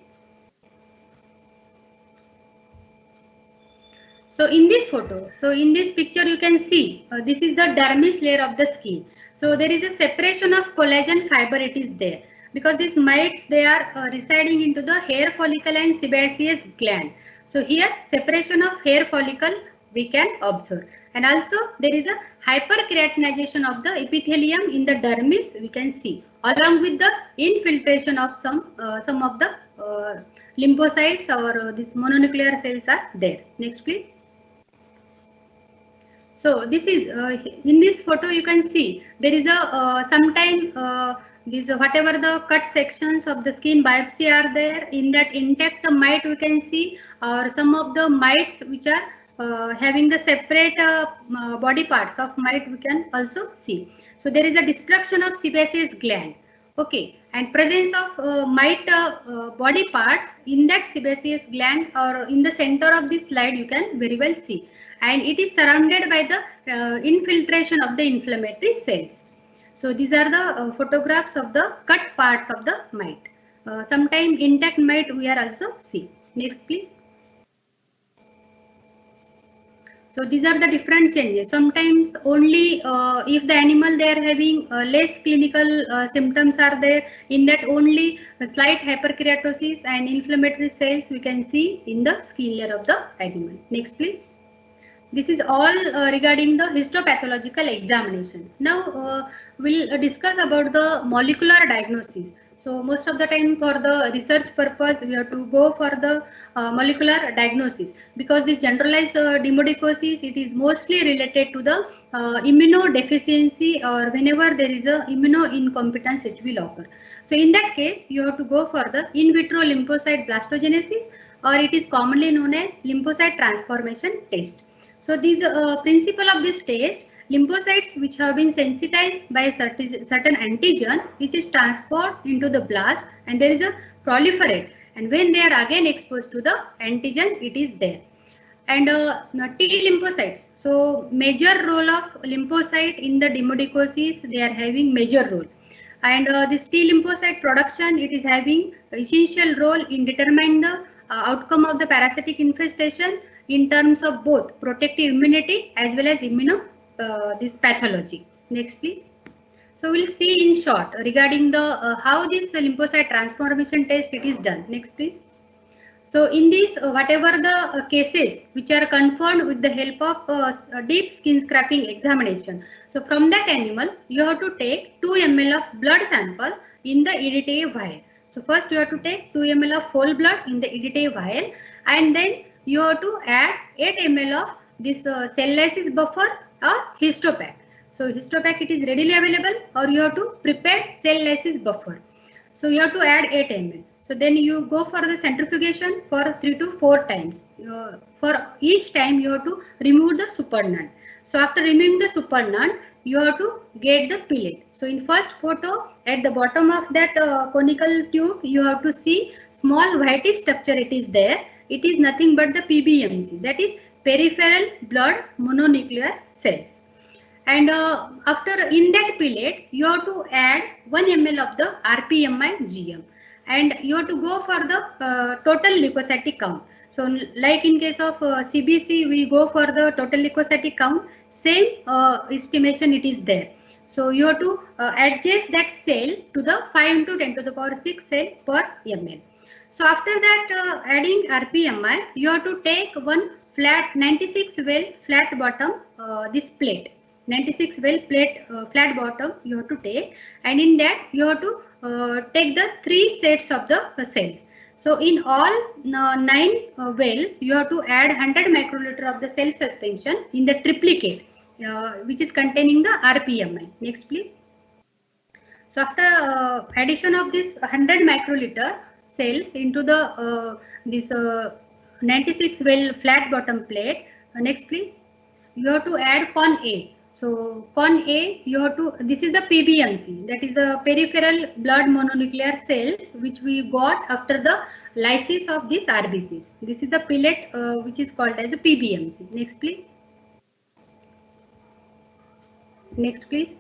So in this photo, so in this picture you can see this is the dermis layer of the skin. So there is a separation of collagen fiber it is there, because these mites they are residing into the hair follicle and sebaceous gland. So here separation of hair follicle we can observe, and also there is a hyperkeratinization of the epithelium in the dermis we can see, along with the infiltration of some of the lymphocytes or these mononuclear cells are there. Next please. So this is in this photo you can see there is a sometime these whatever the cut sections of the skin biopsy are there, in that intact mite we can see, or some of the mites which are having the separate body parts of mite we can also see. So there is a destruction of sebaceous gland. Okay, and presence of mite body parts in that sebaceous gland or in the center of this slide you can very well see, and it is surrounded by the infiltration of the inflammatory cells. So these are the photographs of the cut parts of the mite. Sometime intact mite we are also see. Next please. So these are the different changes. Sometimes only if the animal they are having less clinical symptoms are there, in that only a slight hyperkeratosis and inflammatory cells we can see in the skin layer of the animal. Next please. This is all regarding the histopathological examination. Now we'll discuss about the molecular diagnosis. So most of the time for the research purpose we have to go for the molecular diagnosis, because this generalized demodicosis, it is mostly related to the immunodeficiency, or whenever there is a immunoincompetence it will occur. So in that case you have to go for the in vitro lymphocyte blastogenesis, or it is commonly known as lymphocyte transformation test. So these principle of this test, lymphocytes which have been sensitized by a certain antigen which is transferred into the blast, and there is a proliferate, and when they are again exposed to the antigen it is there. And T lymphocytes, so major role of lymphocyte in the demodicosis, they are having major role, and this T lymphocyte production, it is having essential role in determining the outcome of the parasitic infestation in terms of both protective immunity as well as this pathology. Next please. So we'll see in short regarding the how this lymphocyte transformation test it is done. Next please. So in this whatever the cases which are confirmed with the help of deep skin scraping examination, so from that animal you have to take 2 ml of blood sample in the EDTA vial. So first you have to take 2 ml of whole blood in the EDTA vial, and then you have to add 8 ml of this cell lysis buffer or histopac. So histopac it is readily available, or you have to prepare cell lysis buffer. So you have to add 8 ml. So then you go for the centrifugation for 3 to 4 times. For each time you have to remove the supernatant. So after removing the supernatant, you have to get the pellet. So in first photo, at the bottom of that conical tube, you have to see small whitish structure it is there. It is nothing but the PBMC, that is peripheral blood mononuclear cells. And after in that pellet, you have to add 1 ml of the RPMI GM, and you have to go for the total leukocytic count. So like in case of CBC, we go for the total leukocytic count, same estimation it is there. So you have to adjust that cell to the 5 into 10 to the power 6 cell per ml. So after that adding RPMI, you have to take one flat 96 well flat bottom this plate. 96 well plate flat bottom you have to take, and in that you have to take the 3 sets of the cells. So in all 9 wells you have to add 100 microliter of the cell suspension in the triplicate which is containing the RPMI. Next please. So after addition of this 100 microliter cells into the this 96 well flat bottom plate, next please, you have to add con A. So con A, you have to, this is the PBMC, that is the peripheral blood mononuclear cells which we got after the lysis of these RBCs. This is the pellet which is called as the PBMC. Next please. Next please.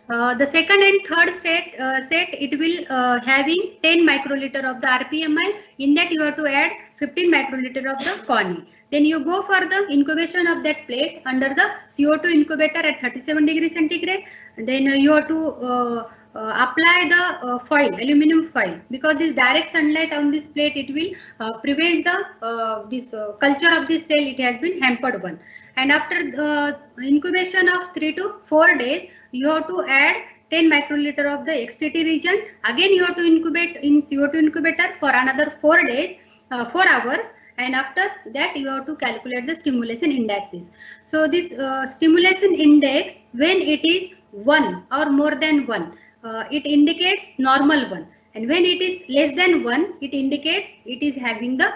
The second and third set it will having 10 microliter of the RPMI. In that you have to add 15 microliter of the con A. Then you go for the incubation of that plate under the CO2 incubator at 37 degrees centigrade. Then you have to apply the foil, aluminum foil, because this direct sunlight on this plate it will prevent the this culture of this cell. It has been hampered one. And after the incubation of 3 to 4 days, you have to add 10 microliter of the XTT region. Again you have to incubate in CO2 incubator for another 4 days, 4 hours. And after that you have to calculate the stimulation indexes. So this stimulation index, when it is 1 or more than 1, it indicates normal one. And when it is less than 1, it indicates it is having the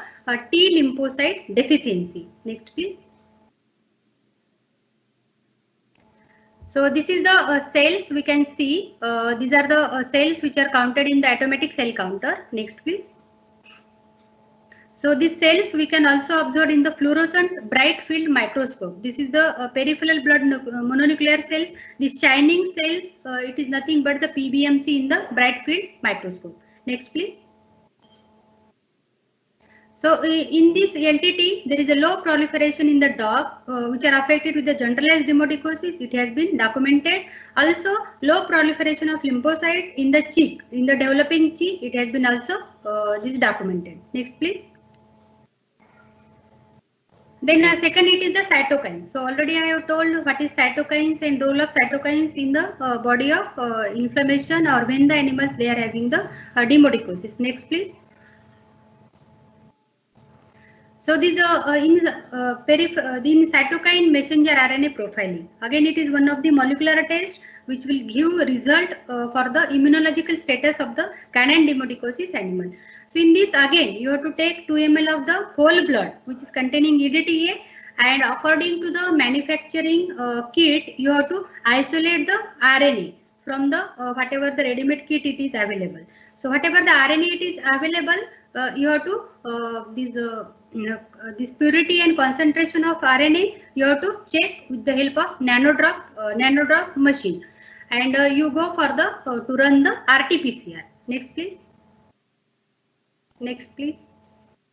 T lymphocyte deficiency. Next, please. So this is the cells we can see. These are the cells which are counted in the automatic cell counter. Next, please. So these cells we can also observe in the fluorescent bright field microscope. This is the peripheral blood mononuclear cells. These shining cells, it is nothing but the PBMC in the bright field microscope. Next, please. So in this LTT, there is a low proliferation in the dog, which are affected with the generalized demodicosis. It has been documented. Also, low proliferation of lymphocyte in the cheek, in the developing cheek. It has been also this documented. Next, please. Then second, it is the cytokines. So already I have told what is cytokines and role of cytokines in the body of inflammation or when the animals they are having the demodicosis. Next, please. So these are in cytokine messenger RNA profiling. Again, it is one of the molecular tests which will give result for the immunological status of the canine demodicosis animal. So in this again, you have to take 2 ml of the whole blood which is containing EDTA, and according to the manufacturing kit, you have to isolate the RNA from the whatever the ready-made kit it is available. So whatever the RNA it is available, you have to this purity and concentration of RNA you have to check with the help of nanodrop machine, and you go for the to run the RT-PCR. Next, please. Next, please.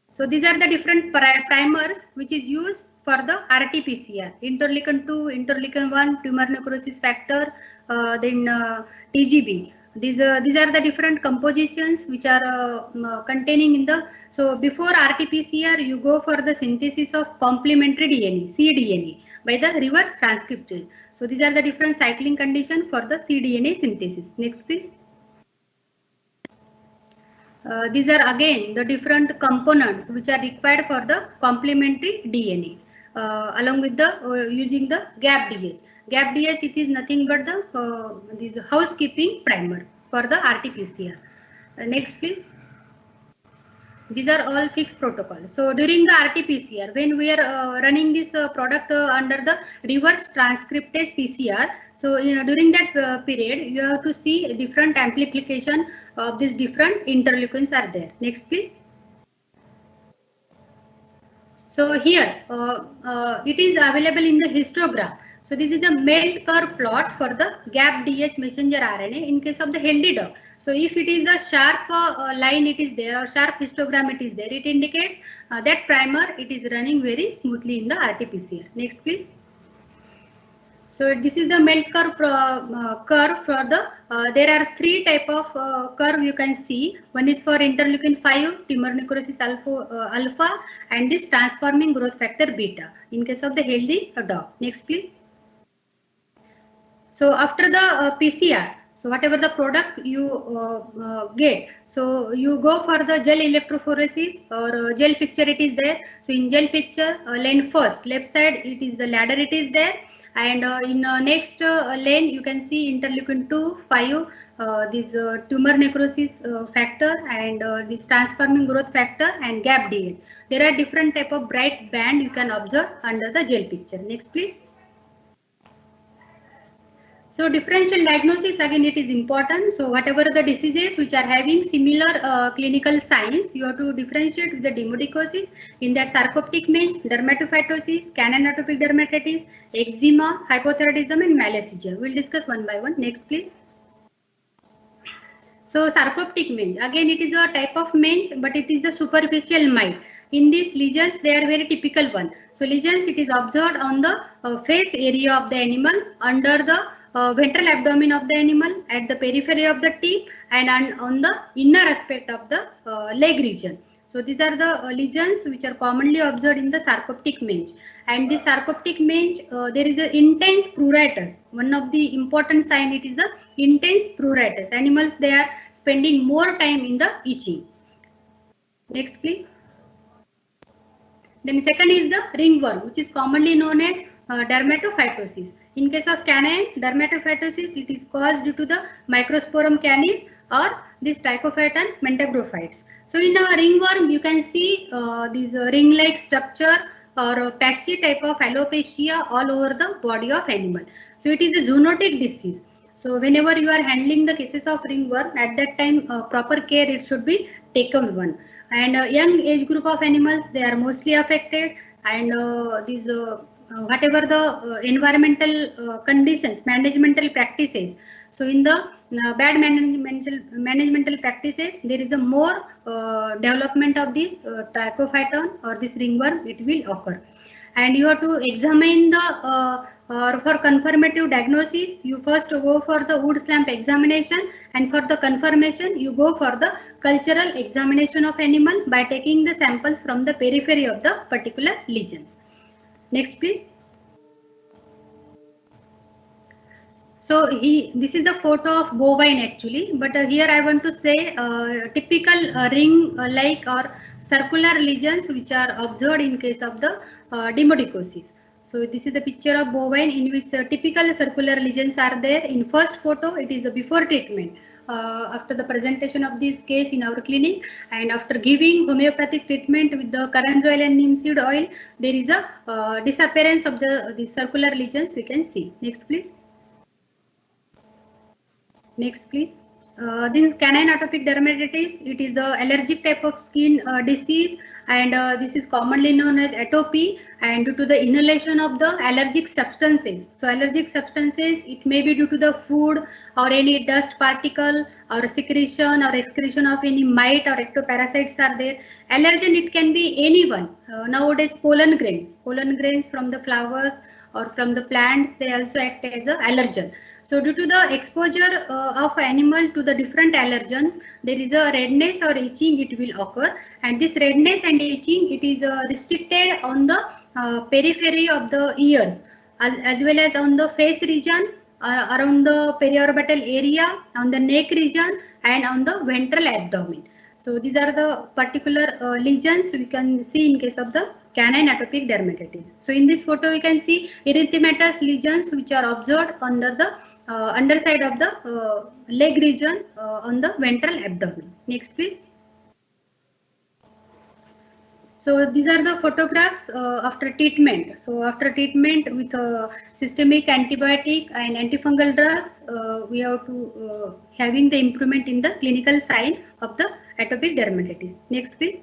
So these are the different primers which is used for the RT-PCR. Interleukin 2, interleukin 1, tumor necrosis factor, then TGB. These are the different compositions which are containing in the. So before RT-PCR, you go for the synthesis of complementary DNA, cDNA, by the reverse transcriptase. So these are the different cycling conditions for the cDNA synthesis. Next, please. These are again the different components which are required for the complementary DNA, along with the using the GAP-DH. GAP-DH, it is nothing but the this housekeeping primer for the RT-PCR. Next, please. These are all fixed protocols. So during the RT-PCR, when we are running this product under the reverse transcriptase PCR, so during that period, you have to see different amplification of these different interleukins are there. Next, please. So here it is available in the histogram. So this is the MELT curve plot for the GAP-DH messenger RNA in case of the healthy dog. So if it is the sharp line it is there, or sharp histogram it is there, it indicates that primer it is running very smoothly in the RT-PCR. Next, please. So this is the MELT curve for the, there are 3 type of curve you can see. One is for interleukin 5, tumor necrosis alpha, and this transforming growth factor beta in case of the healthy dog. Next, please. So after the PCR, so whatever the product you get, so you go for the gel electrophoresis or gel picture it is there. So in gel picture lane first, left side it is the ladder it is there, and in next lane you can see interleukin 2, 5, this tumor necrosis factor, and this transforming growth factor, and GAP-DH. There are different type of bright band you can observe under the gel picture. Next, please. So differential diagnosis, again it is important. So whatever the diseases which are having similar clinical signs, you have to differentiate with the demodicosis. In that, sarcoptic mange, dermatophytosis, canine atopic dermatitis, eczema, hypothyroidism, and malassezia. We'll discuss one by one. Next, please. So sarcoptic mange, again it is a type of mange, but it is the superficial mite. In these lesions, they are very typical one. So lesions, it is observed on the face area of the animal, under the ventral abdomen of the animal, at the periphery of the teeth, and on the inner aspect of the leg region. So these are the lesions which are commonly observed in the sarcoptic mange. And this sarcoptic mange, there is an intense pruritus. One of the important sign, it is the intense pruritus. Animals, they are spending more time in the itching. Next, please. Then second is the ringworm, which is commonly known as dermatophytosis. In case of canine dermatophytosis, it is caused due to the Microsporum canis or this Trichophyton mentagrophytes. So in a ringworm, you can see this ring-like structure or a patchy type of alopecia all over the body of animal. So it is a zoonotic disease. So whenever you are handling the cases of ringworm, at that time proper care it should be taken one. And young age group of animals, they are mostly affected, and these whatever the environmental conditions, managemental practices. So in the bad managemental practices, there is a more development of this Trichophyton or this ringworm, it will occur. And you have to examine the for confirmative diagnosis, you first go for the wood slump examination, and for the confirmation you go for the cultural examination of animal by taking the samples from the periphery of the particular lesions. Next please. So this is the photo of bovine actually, but here I want to say typical ring-like or circular lesions which are observed in case of the demodicosis. So this is the picture of bovine in which typical circular lesions are there. In first photo, it is before treatment. After the presentation of this case in our clinic, and after giving homeopathic treatment with the currant oil and neem seed oil, there is a disappearance of the circular lesions we can see. Next please. Next please. This canine atopic dermatitis, it is the allergic type of skin disease, and this is commonly known as atopy, and due to the inhalation of the allergic substances. So allergic substances, it may be due to the food or any dust particle or secretion or excretion of any mite or ectoparasites are there. Allergen, it can be anyone. Nowadays pollen grains from the flowers or from the plants, they also act as an allergen. So due to the exposure of animal to the different allergens, there is a redness or itching it will occur, and this redness and itching, it is restricted on the periphery of the ears as well as on the face region, around the periorbital area, on the neck region, and on the ventral abdomen. So these are the particular lesions we can see in case of the canine atopic dermatitis. So in this photo we can see erythematous lesions which are observed under the underside of the leg region on the ventral abdomen. Next please. So these are the photographs after treatment. So after treatment with systemic antibiotic and antifungal drugs, we have to having the improvement in the clinical sign of the atopic dermatitis. Next please.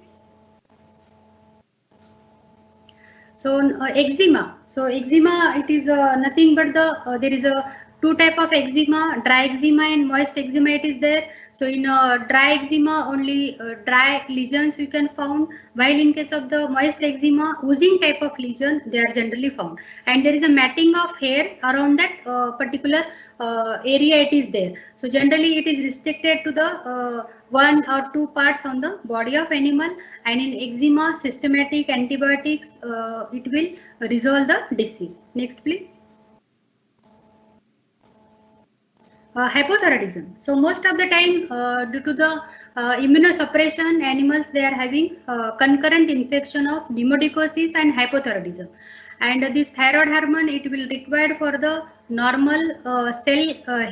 So eczema. So eczema, it is nothing but the there is a two type of eczema, dry eczema and moist eczema it is there. So in dry eczema only dry lesions we can found, while in case of the moist eczema oozing type of lesion they are generally found, and there is a matting of hairs around that particular area it is there. So generally it is restricted to the one or two parts on the body of animal, and in eczema systematic antibiotics it will resolve the disease. Next please. Hypothyroidism. So most of the time due to the immunosuppression, animals they are having concurrent infection of pneumodicosis and hypothyroidism, and this thyroid hormone it will required for the normal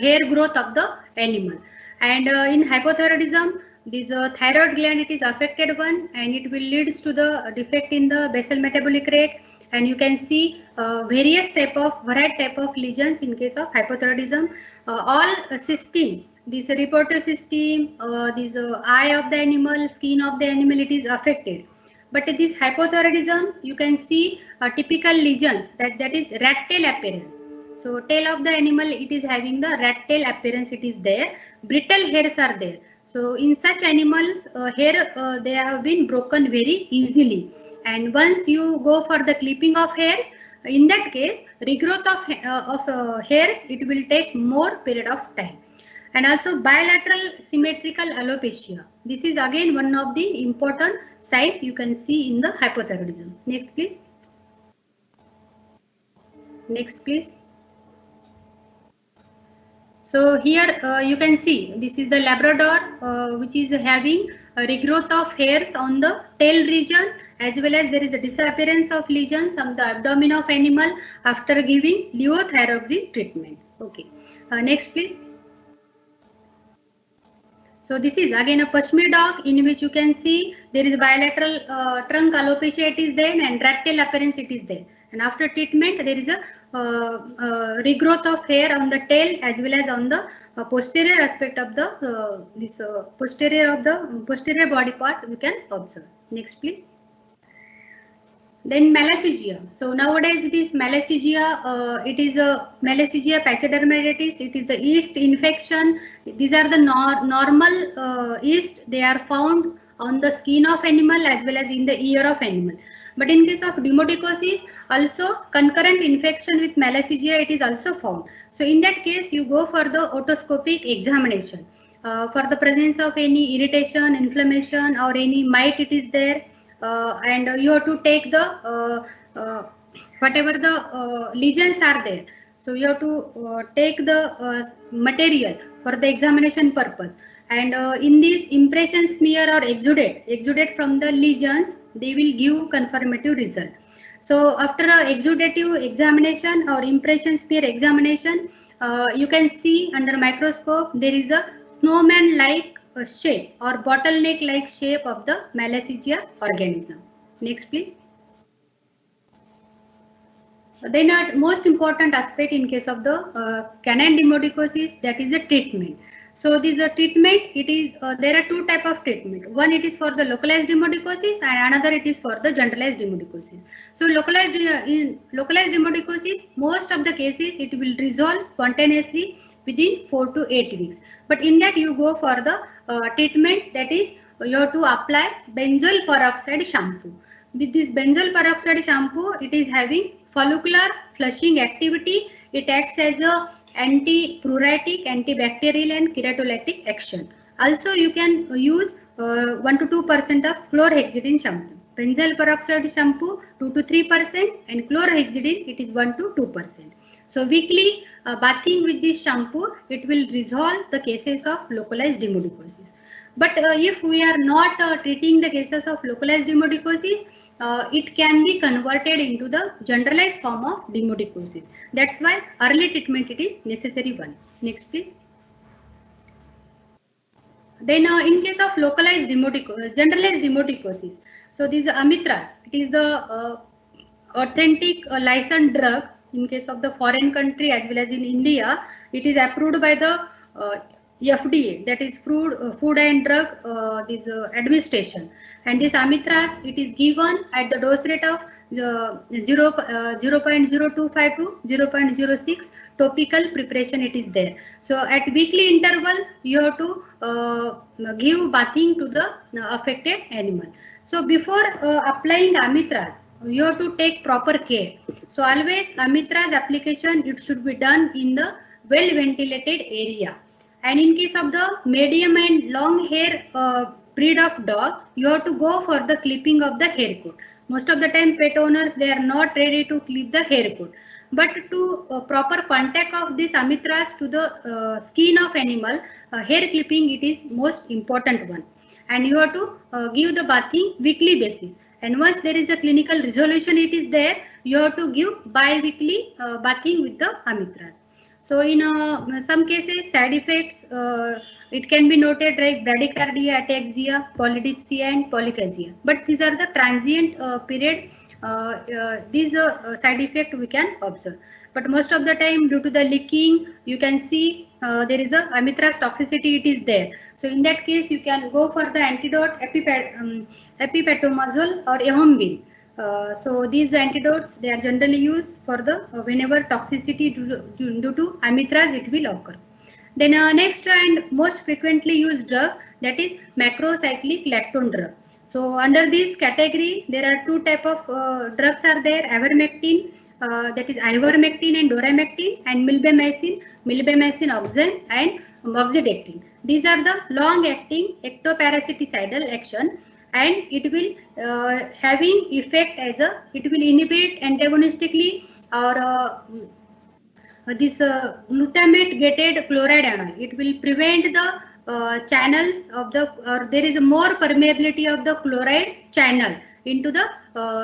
hair growth of the animal, and in hypothyroidism this thyroid gland it is affected one, and it will leads to the defect in the basal metabolic rate, and you can see various variety type of lesions in case of hypothyroidism. All system, this reporter system, this eye of the animal, skin of the animal, it is affected. But this hypothyroidism, you can see typical lesions that is rat tail appearance. So tail of the animal, it is having the rat tail appearance, it is there. Brittle hairs are there. So in such animals, hair they have been broken very easily. And once you go for the clipping of hairs, in that case regrowth of hairs it will take more period of time. And also bilateral symmetrical alopecia, this is again one of the important signs you can see in the hypothyroidism. Next please. Next please. So here you can see this is the Labrador which is having a regrowth of hairs on the tail region, as well as there is a disappearance of lesions on the abdomen of animal after giving levothyroxine treatment. Okay, next please. So this is again a Pachmi dog in which you can see there is bilateral trunk alopecia it is there and rat tail appearance it is there. And after treatment there is a regrowth of hair on the tail as well as on the posterior aspect of the posterior body part you can observe. Next please. Then Malassezia. So nowadays this Malassezia, it is a Malassezia pachydermatitis. It is the yeast infection. These are the normal yeast. They are found on the skin of animal as well as in the ear of animal. But in case of demodicosis, also concurrent infection with Malassezia it is also found. So in that case, you go for the otoscopic examination for the presence of any irritation, inflammation, or any mite it is there. And you have to take the whatever the lesions are there. So you have to take the material for the examination purpose. And in this impression smear or exudate from the lesions, they will give confirmative result. So after a exudative examination or impression smear examination, you can see under microscope there is a snowman-like shape or bottleneck-like shape of the Malassezia organism. Next, please. Then a most important aspect in case of the canine demodicosis, that is the treatment. So this treatment, it is there are two type of treatment. One it is for the localized demodicosis and another it is for the generalized demodicosis. So localized demodicosis, most of the cases it will resolve spontaneously within 4 to 8 weeks. But in that you go for the treatment, that is you have to apply benzoyl peroxide shampoo. With this benzoyl peroxide shampoo, it is having follicular flushing activity. It acts as a anti-pruritic, antibacterial and keratolytic action. Also you can use 1 to 2% of chlorhexidine shampoo. Benzoyl peroxide shampoo 2 to 3% and chlorhexidine it is 1 to 2%. So weekly bathing with this shampoo, it will resolve the cases of localized demodicosis. But if we are not treating the cases of localized demodicosis, it can be converted into the generalized form of demodicosis. That's why early treatment it is necessary one. Next please. Then in case of localized generalized demodicosis, so these Amitraz, it is the authentic licensed drug. In case of the foreign country as well as in India, it is approved by the FDA, that is Food and Drug Administration. And this Amitraz, it is given at the dose rate of 0.0252, 0.06 topical preparation it is there. So at weekly interval, you have to give bathing to the affected animal. So before applying Amitraz, you have to take proper care. So always Amitraz application, it should be done in the well ventilated area. And in case of the medium and long hair breed of dog, you have to go for the clipping of the hair coat. Most of the time pet owners, they are not ready to clip the hair coat. But to proper contact of this Amitraz to the skin of animal, hair clipping it is most important one. And you have to give the bathing weekly basis. And once there is a clinical resolution it is there, you have to give bi-weekly bathing with the Amitraz. So in some cases side effects it can be noted like bradycardia, ataxia, polydipsia and polyphagia. But these are the transient period. These side effect we can observe. But most of the time due to the leaking, you can see there is a Amitraz toxicity it is there. So in that case, you can go for the antidote epipetomazole or ehombin. So these antidotes, they are generally used for the whenever toxicity due to Amitraz it will occur. Then next and most frequently used drug, that is macrocyclic lactone drug. So under this category, there are two type of drugs are there: ivermectin, that is ivermectin and doramectin, and milbemycin oxime and moxidectin. These are the long-acting ectoparasiticidal action, and it will having effect as a, it will inhibit antagonistically or this glutamate gated chloride ion. It will prevent the channels of the, or there is a more permeability of the chloride channel into the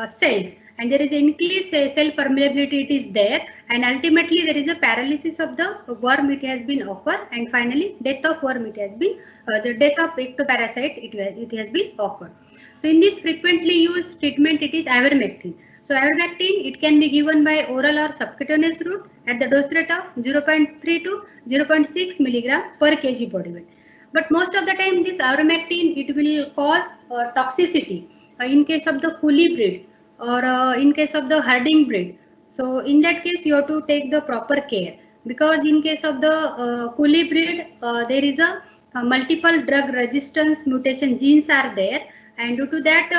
cells, and there is increased cell permeability, it is there, and ultimately there is a paralysis of the worm, it has been occurred, and finally death of worm, it has been the death of ectoparasite, it has been occurred. So in this frequently used treatment, it is ivermectin. So ivermectin, it can be given by oral or subcutaneous route at the dose rate of 0.3 to 0.6 milligram per kg body weight. But most of the time, this ivermectin, it will cause toxicity in case of the Collie breed or in case of the herding breed. So in that case, you have to take the proper care, because in case of the Collie breed, there is a multiple drug resistance mutation genes are there, and due to that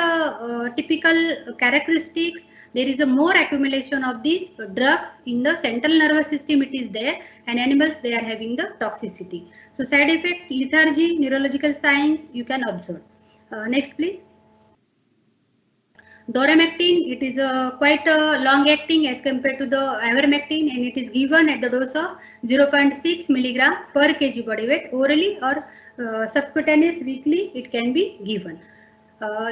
typical characteristics, there is a more accumulation of these drugs in the central nervous system, it is there, and animals, they are having the toxicity. So side effect, lethargy, neurological signs you can observe. Next please. Doramectin, it is quite long acting as compared to the ivermectin, and it is given at the dose of 0.6 milligram per kg body weight orally or subcutaneous weekly, it can be given.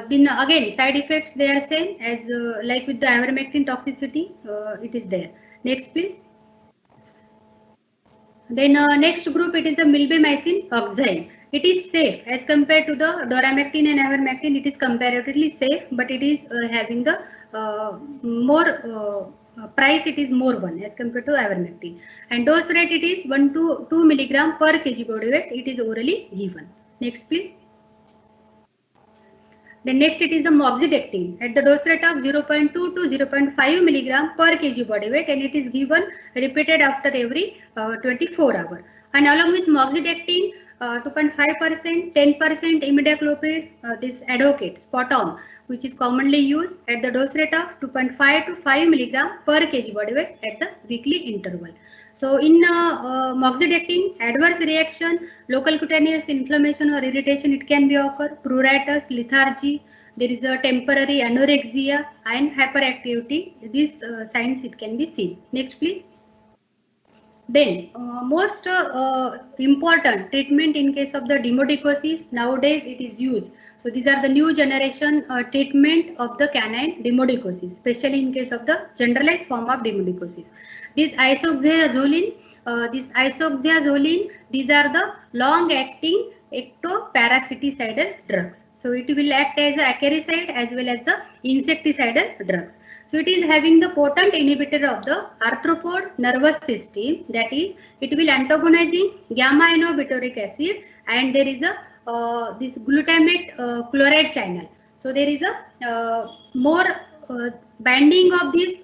Then again, side effects, they are same as like with the ivermectin toxicity, it is there. Next please. Then next group, it is the milbemycin oxide. It is safe as compared to the doramectin and ivermectin. It is comparatively safe, but it is having the more price. It is more one as compared to ivermectin. And dose rate, it is 1 to 2 milligram per kg body weight. It is orally given. Next please. Then next, it is the moxidectin at the dose rate of 0.2 to 0.5 milligram per kg body weight, and it is given repeated after every 24 hours. And along with moxidectin, 2.5%, 10% imidacloprid, this advocate spot on, which is commonly used at the dose rate of 2.5 to 5 milligram per kg body weight at the weekly interval. So in moxidectin, adverse reaction, local cutaneous inflammation or irritation, it can be occurred, pruritus, lethargy, there is a temporary anorexia and hyperactivity. These signs it can be seen. Next please. Then most important treatment in case of the demodicosis, nowadays it is used. So these are the new generation treatment of the canine demodicosis, especially in case of the generalized form of demodicosis. This isoxazoline, these are the long-acting ectoparasiticidal drugs. So it will act as a acaricide as well as the insecticidal drugs. So it is having the potent inhibitor of the arthropod nervous system, that is, it will antagonizing gamma-aminobutyric acid, and there is a this glutamate chloride channel. So there is a more binding of this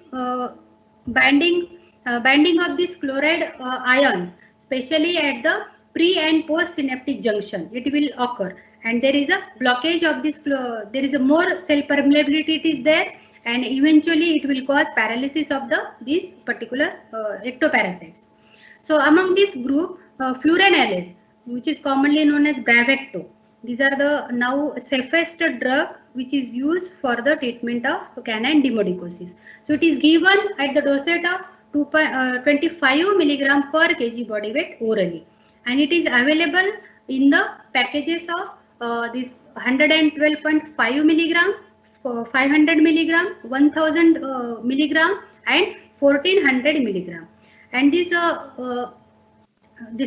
binding of these chloride ions, especially at the pre and post synaptic junction, it will occur, and there is a blockage of this, there is a more cell permeability, it is there, and eventually it will cause paralysis of these particular ectoparasites. So among this group, fluranilide, which is commonly known as Bravecto, these are the now safest drug which is used for the treatment of canine demodicosis. So it is given at the dose rate of 25 milligram per kg body weight orally, and it is available in the packages of this 112.5 milligram, 500 milligram, 1000 milligram, and 1400 milligram. And this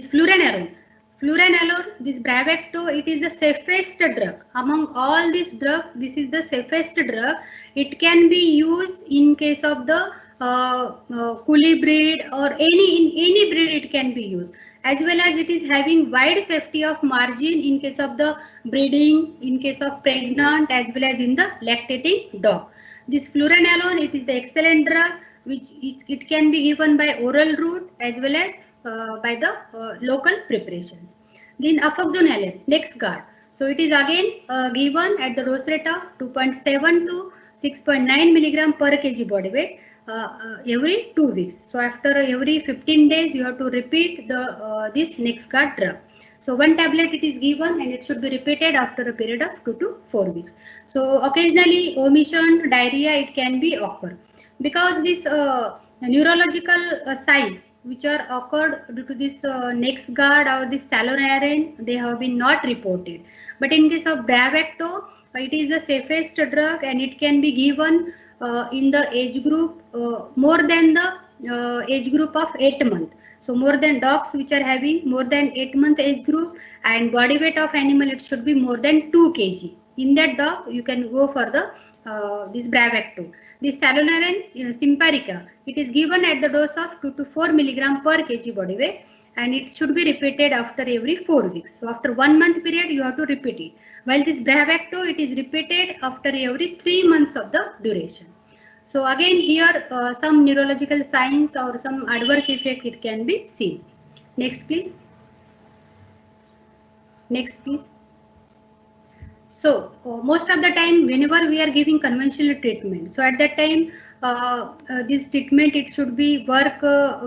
fluranilone, this Bravecto, it is the safest drug among all these drugs. This is the safest drug. It can be used in case of the Collie breed or in any breed it can be used, as well as it is having wide safety of margin in case of the breeding, in case of pregnant, as well as in the lactating dog. This fluranilone, it is the excellent drug which it can be given by oral route as well as by the local preparations. Then afoxonilate, NexGard. So it is again given at the dose rate of 2.7 to 6.9 milligram per kg body weight every 2 weeks. So after every 15 days you have to repeat the this NexGard drug. So one tablet it is given and it should be repeated after a period of 2 to 4 weeks. So occasionally omission, diarrhea, it can be occur because this neurological signs which are occurred due to this NexGard or this salonarine, they have been not reported. But in case of Bravecto, it is the safest drug and it can be given in the age group more than the age group of 8 months. So more than dogs which are having more than 8-month age group, and body weight of animal it should be more than 2 kg. In that dog you can go for the this Bravecto. This Salmonella simparica, it is given at the dose of 2 to 4 milligram per kg body weight, and it should be repeated after every 4 weeks. So after 1 month period you have to repeat it. While this Bravecto, it is repeated after every 3 months of the duration. So again here some neurological signs or some adverse effect it can be seen. Next please. Next please. So most of the time whenever we are giving conventional treatment, so at that time this treatment it should be work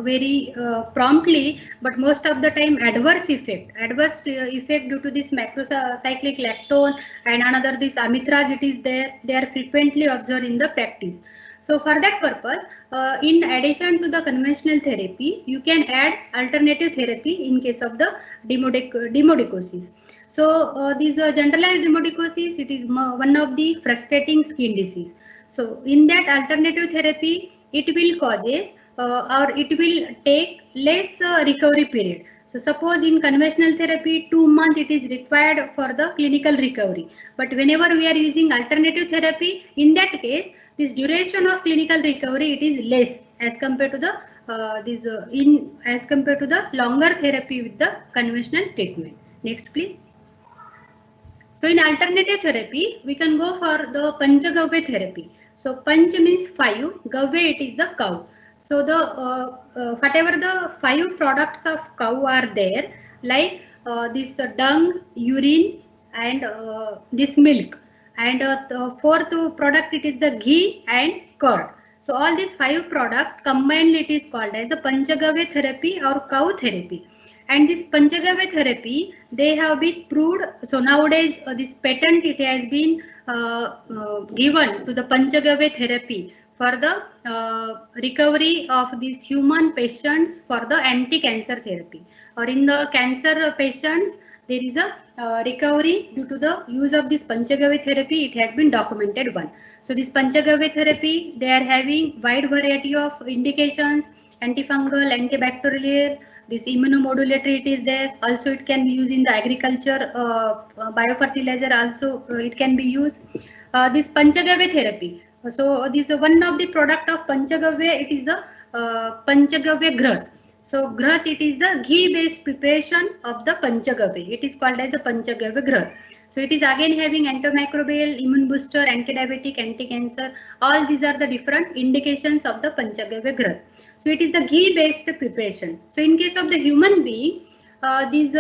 very promptly, but most of the time adverse effect due to this macrocyclic lactone and another this amitraj it is there, they are frequently observed in the practice. So for that purpose, in addition to the conventional therapy, you can add alternative therapy in case of the demodicosis. So this generalized demodicosis, it is one of the frustrating skin disease. So in that alternative therapy, it will causes or it will take less recovery period. So suppose in conventional therapy 2 months it is required for the clinical recovery. But whenever we are using alternative therapy, in that case this duration of clinical recovery it is less as compared to the as compared to the longer therapy with the conventional treatment. Next please. So in alternative therapy, we can go for the Panchagavya therapy. So Panch means 5, Gavya it is the cow. So the whatever the 5 products of cow are there, like this dung, urine, and this milk, and the 4th product it is the ghee and curd. So all these 5 products combined it is called as the Panchagavya therapy or cow therapy. And this Panchagavya therapy, they have been proved. So nowadays, this patent it has been given to the Panchagavya therapy for the recovery of these human patients for the anti-cancer therapy. Or in the cancer patients, there is a recovery due to the use of this Panchagavya therapy. It has been documented one. So this Panchagavya therapy, they are having wide variety of indications: antifungal, antibacterial. This immunomodulatory it is there. Also it can be used in the agriculture, biofertilizer also it can be used. This Panchagavya therapy. So this is one of the product of Panchagavya. It is the Panchagavya Ghrat. So Ghrat it is the ghee based preparation of the Panchagavya. It is called as the Panchagavya Ghrat. So it is again having antimicrobial, immune booster, antidiabetic, anti-cancer. All these are the different indications of the Panchagavya Ghrat. So it is the ghee based preparation. So in case of the human being, this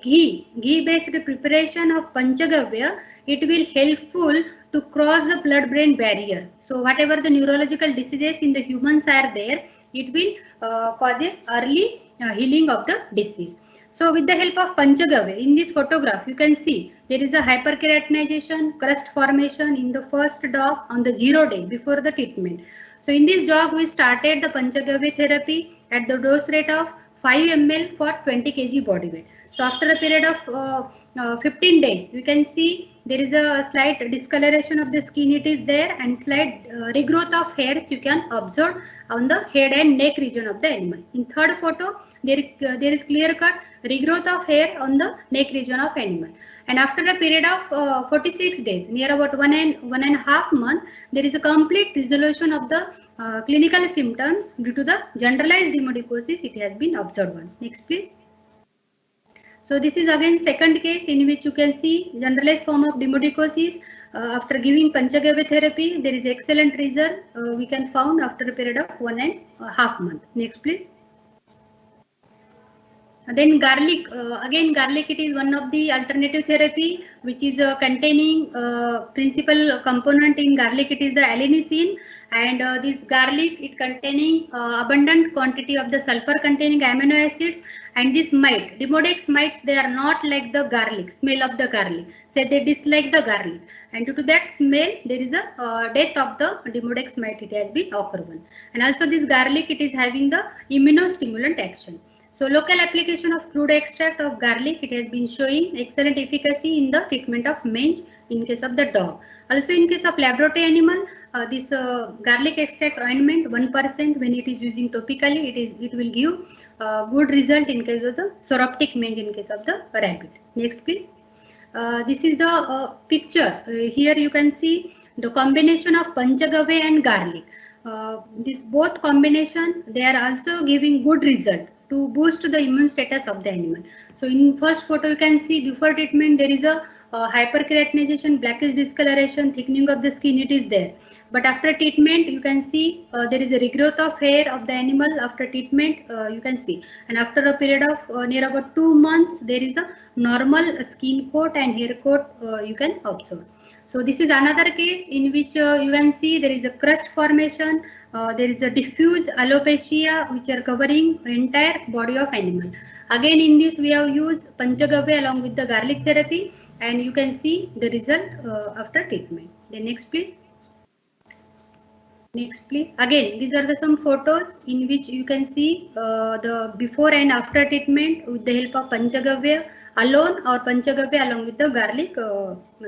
ghee based preparation of Panchagavya, it will helpful to cross the blood brain barrier. So whatever the neurological diseases in the humans are there, it will causes early healing of the disease. So with the help of Panchagavya, in this photograph you can see there is a hyperkeratinization, crust formation in the first dog on the 0 day before the treatment. So in this dog, we started the Panchagavya therapy at the dose rate of 5 ml for 20 kg body weight. So after a period of 15 days, you can see there is a slight discoloration of the skin it is there, and slight regrowth of hairs you can observe on the head and neck region of the animal. In third photo, there is clear cut regrowth of hair on the neck region of animal. And after a period of 46 days, near about 1.5 months, there is a complete resolution of the clinical symptoms due to the generalized demodicosis. It has been observed. Next, please. So this is again second case in which you can see generalized form of demodicosis. After giving Panchagavya therapy, there is excellent result we can found after a period of 1.5 months. Next, please. Then garlic, again garlic it is one of the alternative therapy which is containing principal component in garlic it is the allicin, and this garlic it containing abundant quantity of the sulfur containing amino acids, and this mite, Demodex mites, they are not like the garlic, smell of the garlic, so they dislike the garlic, and due to that smell there is a death of the Demodex mite it has been occurred. And also this garlic it is having the immunostimulant action. So local application of crude extract of garlic, it has been showing excellent efficacy in the treatment of mange in case of the dog. Also in case of laboratory animal, this garlic extract ointment 1% when it is using topically, it will give good result in case of the soroptic mange in case of the rabbit. Next please. This is the picture. Here you can see the combination of panchagave and garlic. This both combination, they are also giving good result to boost the immune status of the animal. So in first photo you can see before treatment there is a hyperkeratinization, blackish discoloration, thickening of the skin, it is there. But after treatment you can see there is a regrowth of hair of the animal after treatment, you can see. And after a period of near about 2 months there is a normal skin coat and hair coat you can observe. So this is another case in which you can see there is a crust formation, there is a diffuse alopecia which are covering entire body of animal. Again in this we have used panchagave along with the garlic therapy and you can see the result after treatment. Then next please. Next please. Again these are the some photos in which you can see the before and after treatment with the help of panchagave alone or panchagave along with the garlic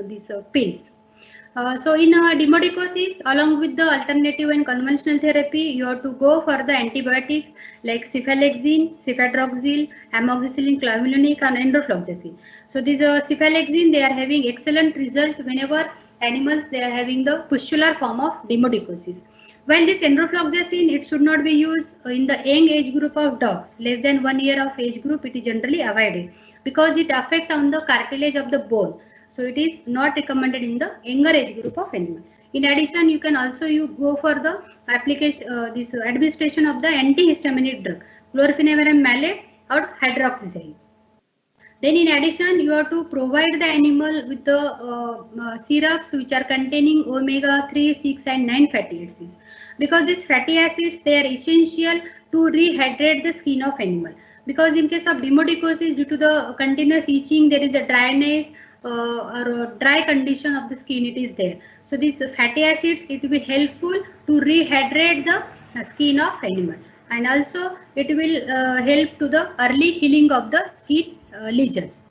these pills. So in demodicosis, along with the alternative and conventional therapy, you have to go for the antibiotics like cephalexin, cefadroxil, amoxicillin, clavulanic, and enrofloxacin. So these cephalexin, they are having excellent result whenever animals they are having the pustular form of demodicosis. While this enrofloxacin, it should not be used in the young age group of dogs. Less than 1 year of age group, it is generally avoided because it affects on the cartilage of the bone. So it is not recommended in the younger age group of animal. In addition, you can also go for the application, this administration of the antihistaminic drug, chlorpheniramine malate or hydroxyzine. Then in addition, you have to provide the animal with the syrups which are containing omega 3, 6 and 9 fatty acids. Because these fatty acids, they are essential to rehydrate the skin of animal. Because in case of demodicosis, due to the continuous itching, there is a dryness, or a dry condition of the skin, it is there. So these fatty acids, it will be helpful to rehydrate the skin of animal, and also it will help to the early healing of the skin lesions.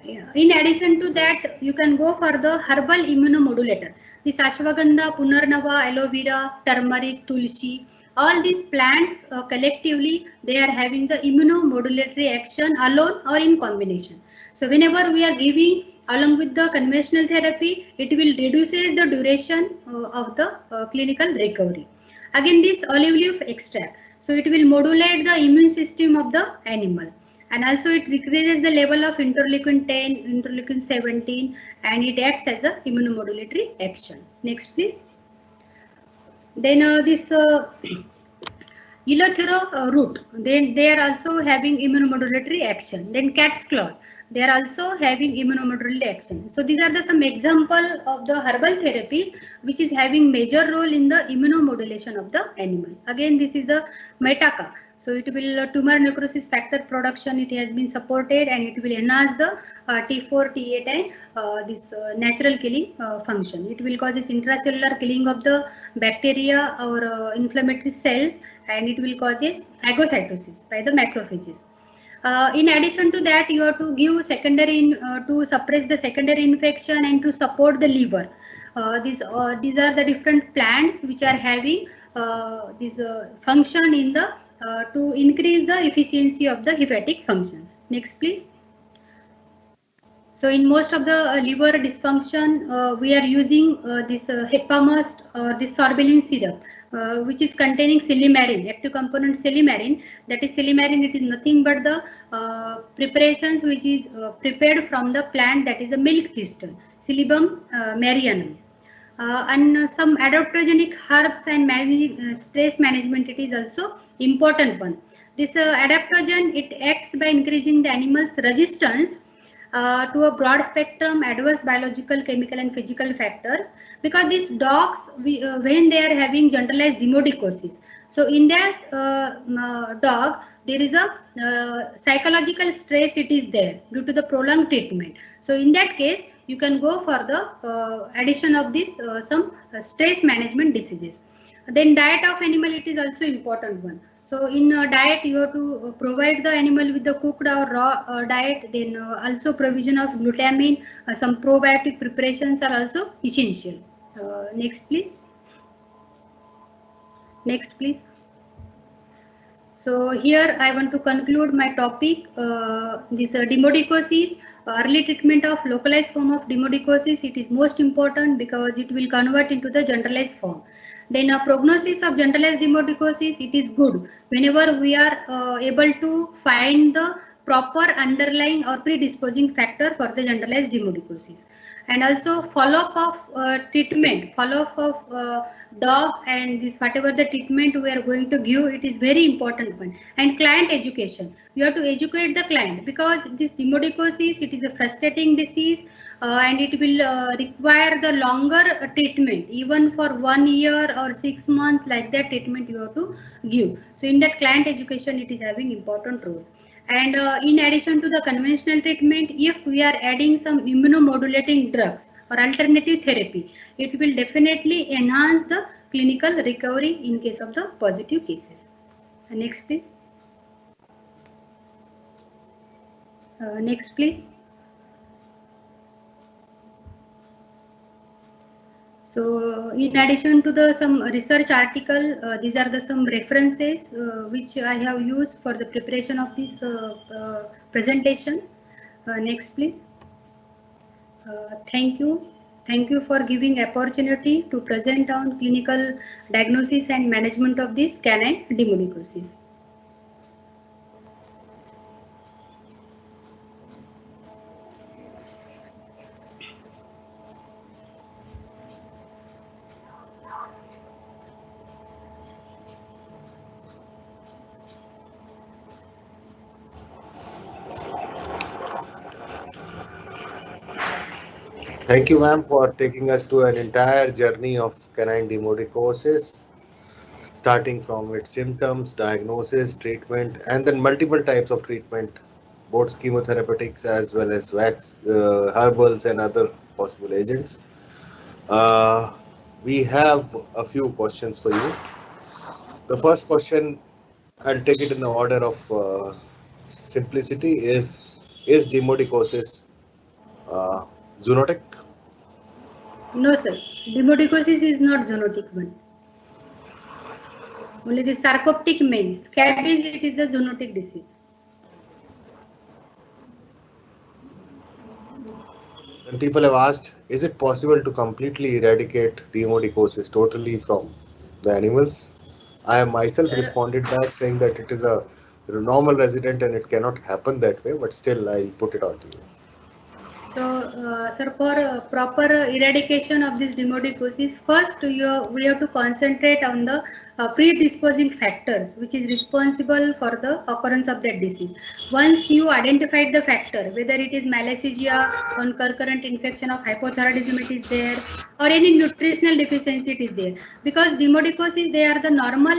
In addition to that, you can go for the herbal immunomodulator. This ashwagandha, punarnava, aloe vera, turmeric, tulsi, all these plants collectively, they are having the immunomodulatory action alone or in combination. So whenever we are giving along with the conventional therapy, it will reduces the duration of the clinical recovery. Again, this olive leaf extract, so it will modulate the immune system of the animal, and also it decreases the level of interleukin 10, interleukin 17, and it acts as a immunomodulatory action. Next please. Then this Eleuthero root, then they are also having immunomodulatory action. Then cat's claw, they are also having immunomodulatory action. So these are the some example of the herbal therapies which is having major role in the immunomodulation of the animal. Again, this is the Maitaka. So it will tumor necrosis factor production, it has been supported, and it will enhance the T4, T8 and this natural killing function. It will cause this intracellular killing of the bacteria or inflammatory cells, and it will cause phagocytosis by the macrophages. In addition to that, you have to give secondary to suppress the secondary infection and to support the liver. These are the different plants which are having this function in the to increase the efficiency of the hepatic functions. Next, please. So in most of the liver dysfunction, we are using this Hepamust or this sorbilin syrup, which is containing silymarin, active component silymarin. That is silymarin, it is nothing but the preparations which is prepared from the plant, that is a milk thistle, Silybum marianum. And some adaptogenic herbs and stress management, it is also important one. This adaptogen, it acts by increasing the animal's resistance to a broad spectrum adverse biological, chemical and physical factors, because these dogs, when they are having generalized demodicosis, so in that dog there is a psychological stress, it is there due to the prolonged treatment. So in that case, you can go for the addition of this some stress management diseases. Then diet of animal, it is also important one. So in diet, you have to provide the animal with the cooked or raw diet. Then also provision of glutamine, some probiotic preparations are also essential. Next, please. Next, please. So here I want to conclude my topic. This demodicosis, early treatment of localized form of demodicosis. It is most important because it will convert into the generalized form. Then a prognosis of generalized demodicosis, it is good whenever we are able to find the proper underlying or predisposing factor for the generalized demodicosis. And also follow-up of treatment, follow-up of dog and this whatever the treatment we are going to give, it is very important one. And client education, you have to educate the client because this demodicosis, it is a frustrating disease and it will require the longer treatment, even for 1 year or 6 months, like that treatment you have to give. So in that client education, it is having important role. And in addition to the conventional treatment, if we are adding some immunomodulating drugs or alternative therapy, it will definitely enhance the clinical recovery in case of the positive cases. Next, please. Next, please. So in addition to the some research article, these are the some references which I have used for the preparation of this presentation. Next, please. Thank you. Thank you for giving opportunity to present on clinical diagnosis and management of this canine demodicosis. Thank you, ma'am, for taking us to an entire journey of canine demodicosis, starting from its symptoms, diagnosis, treatment, and then multiple types of treatment, both chemotherapeutics as well as wax, herbals, and other possible agents. We have a few questions for you. The first question, I'll take it in the order of simplicity, is demodicosis zoonotic? No, sir. Demodicosis is not zoonotic one. Only the sarcoptic males. Scabies, it is the zoonotic disease. And people have asked, is it possible to completely eradicate demodicosis totally from the animals? I have myself responded back saying that it is a normal resident and it cannot happen that way, but still I'll put it on to you. So, sir, for proper eradication of this demodicosis, first we have to concentrate on the predisposing factors which is responsible for the occurrence of that disease. Once you identified the factor, whether it is malassezia, concurrent infection of hypothyroidism it is there, or any nutritional deficiency it is there, because demodicosis, they are the normal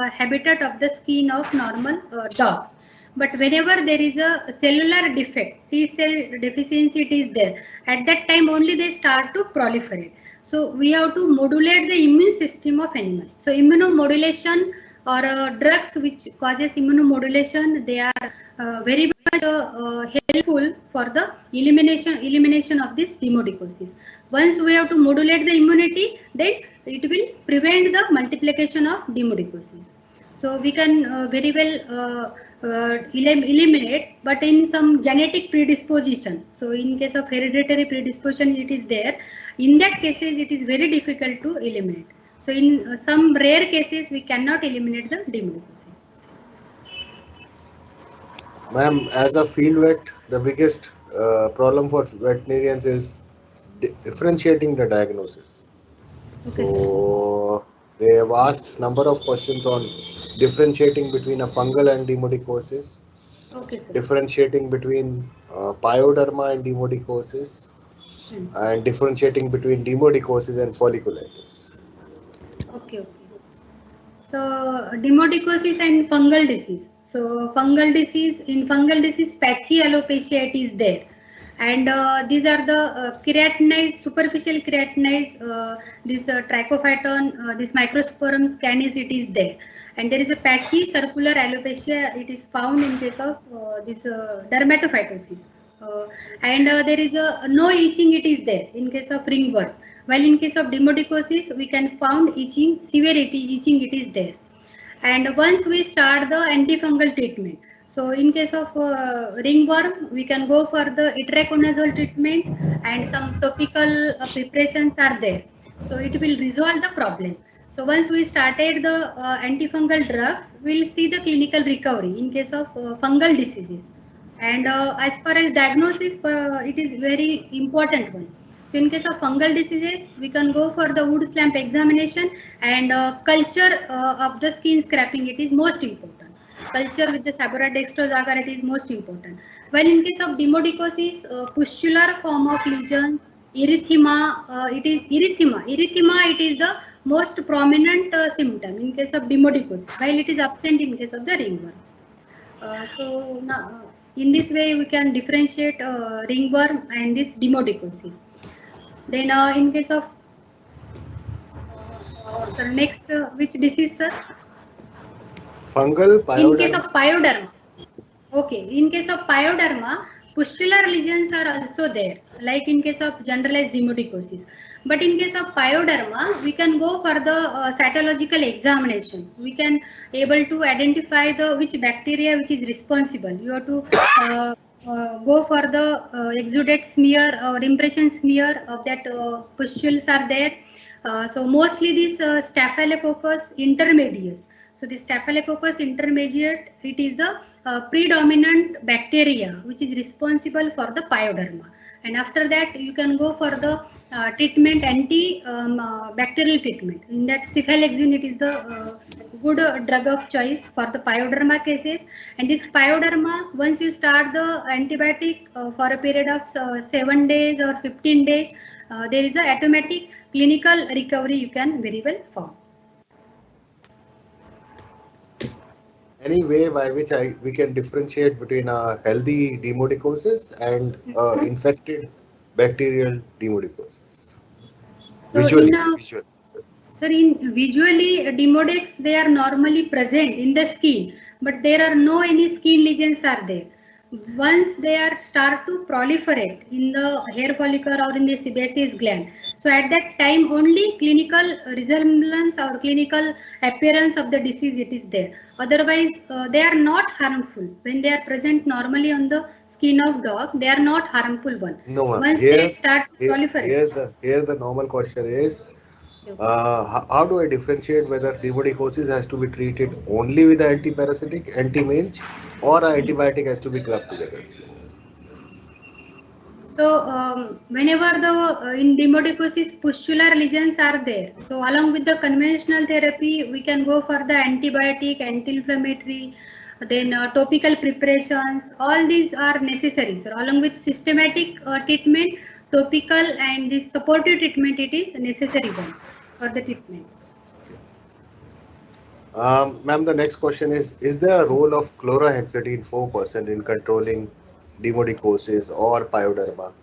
habitat of the skin of normal dogs. But whenever there is a cellular defect, T cell deficiency it is there, at that time only they start to proliferate. So we have to modulate the immune system of animal. So immunomodulation or drugs which causes immunomodulation, they are very much helpful for the elimination of this demodicosis. Once we have to modulate the immunity, then it will prevent the multiplication of demodicosis. So we can very well eliminate, but in some genetic predisposition. So in case of hereditary predisposition, it is there. In that cases, it is very difficult to eliminate. So in some rare cases, we cannot eliminate the demodicosis. Ma'am, as a field vet, the biggest problem for veterinarians is differentiating the diagnosis. Okay, so they have asked number of questions on differentiating between a fungal and demodicosis, okay, sir. Differentiating between pyoderma and demodicosis, and differentiating between demodicosis and folliculitis. Okay. So demodicosis and fungal disease. So fungal disease, in fungal disease, patchy alopecia it is there. And these are the keratinized, superficial keratinized, this trichophyton, this Microsporum canis it is there. And there is a patchy circular alopecia. It is found in case of this dermatophytosis. There is no itching. It is there in case of ringworm. While in case of demodicosis, we can found itching, severity itching. It is there. And once we start the antifungal treatment, so in case of ringworm, we can go for the itraconazole treatment, and some topical preparations are there. So it will resolve the problem. So once we started the antifungal drugs, we'll see the clinical recovery in case of fungal diseases. And as far as diagnosis, it is very important one. So in case of fungal diseases, we can go for the wood slump examination, and culture of the skin scraping. It is most important. Culture with the Seborrhea dextrosa agar, it is most important. While in case of demodicosis, pustular form of lesion, erythema, it is erythema. Erythema, it is the most prominent symptom in case of demodicosis, while it is absent in case of the ringworm. So now, in this way, we can differentiate ringworm and this demodicosis. Then in case of sir, next which disease, sir? Fungal pyoderma. In case of pyoderma. Okay, in case of pyoderma, pustular lesions are also there, like in case of generalized demodicosis. But in case of pyoderma, we can go for the cytological examination. We can able to identify the which bacteria which is responsible. You have to go for the exudate smear or impression smear of that pustules are there. So mostly this Staphylococcus intermedius. So the Staphylococcus intermediate, it is the predominant bacteria which is responsible for the pyoderma. And after that, you can go for the treatment, anti-bacterial treatment. In that, cephalexin, it is the good drug of choice for the pyoderma cases. And this pyoderma, once you start the antibiotic for a period of 7 days or 15 days, there is a automatic clinical recovery you can very well form. Any way by which we can differentiate between a healthy demodicosis and infected bacterial demodicosis? So visually. Sir, in visually demodex, they are normally present in the skin, but there are no any skin lesions are there. Once they are start to proliferate in the hair follicle or in the sebaceous gland, so at that time only clinical resemblance or clinical appearance of the disease it is there. Otherwise, they are not harmful. When they are present normally on the skin of dog, they are not harmful one. No, once they start to proliferate. Here the normal question is, how do I differentiate whether demodicosis has to be treated only with the antiparasitic, anti-mange, or an antibiotic has to be clubbed together? So whenever the in demodicosis pustular lesions are there, so along with the conventional therapy, we can go for the antibiotic, anti-inflammatory, then topical preparations. All these are necessary. So along with systematic treatment, topical and this supportive treatment, it is necessary one for the treatment. Ma'am, the next question is there a role of chlorhexidine 4% in controlling demodicosis or pyoderma?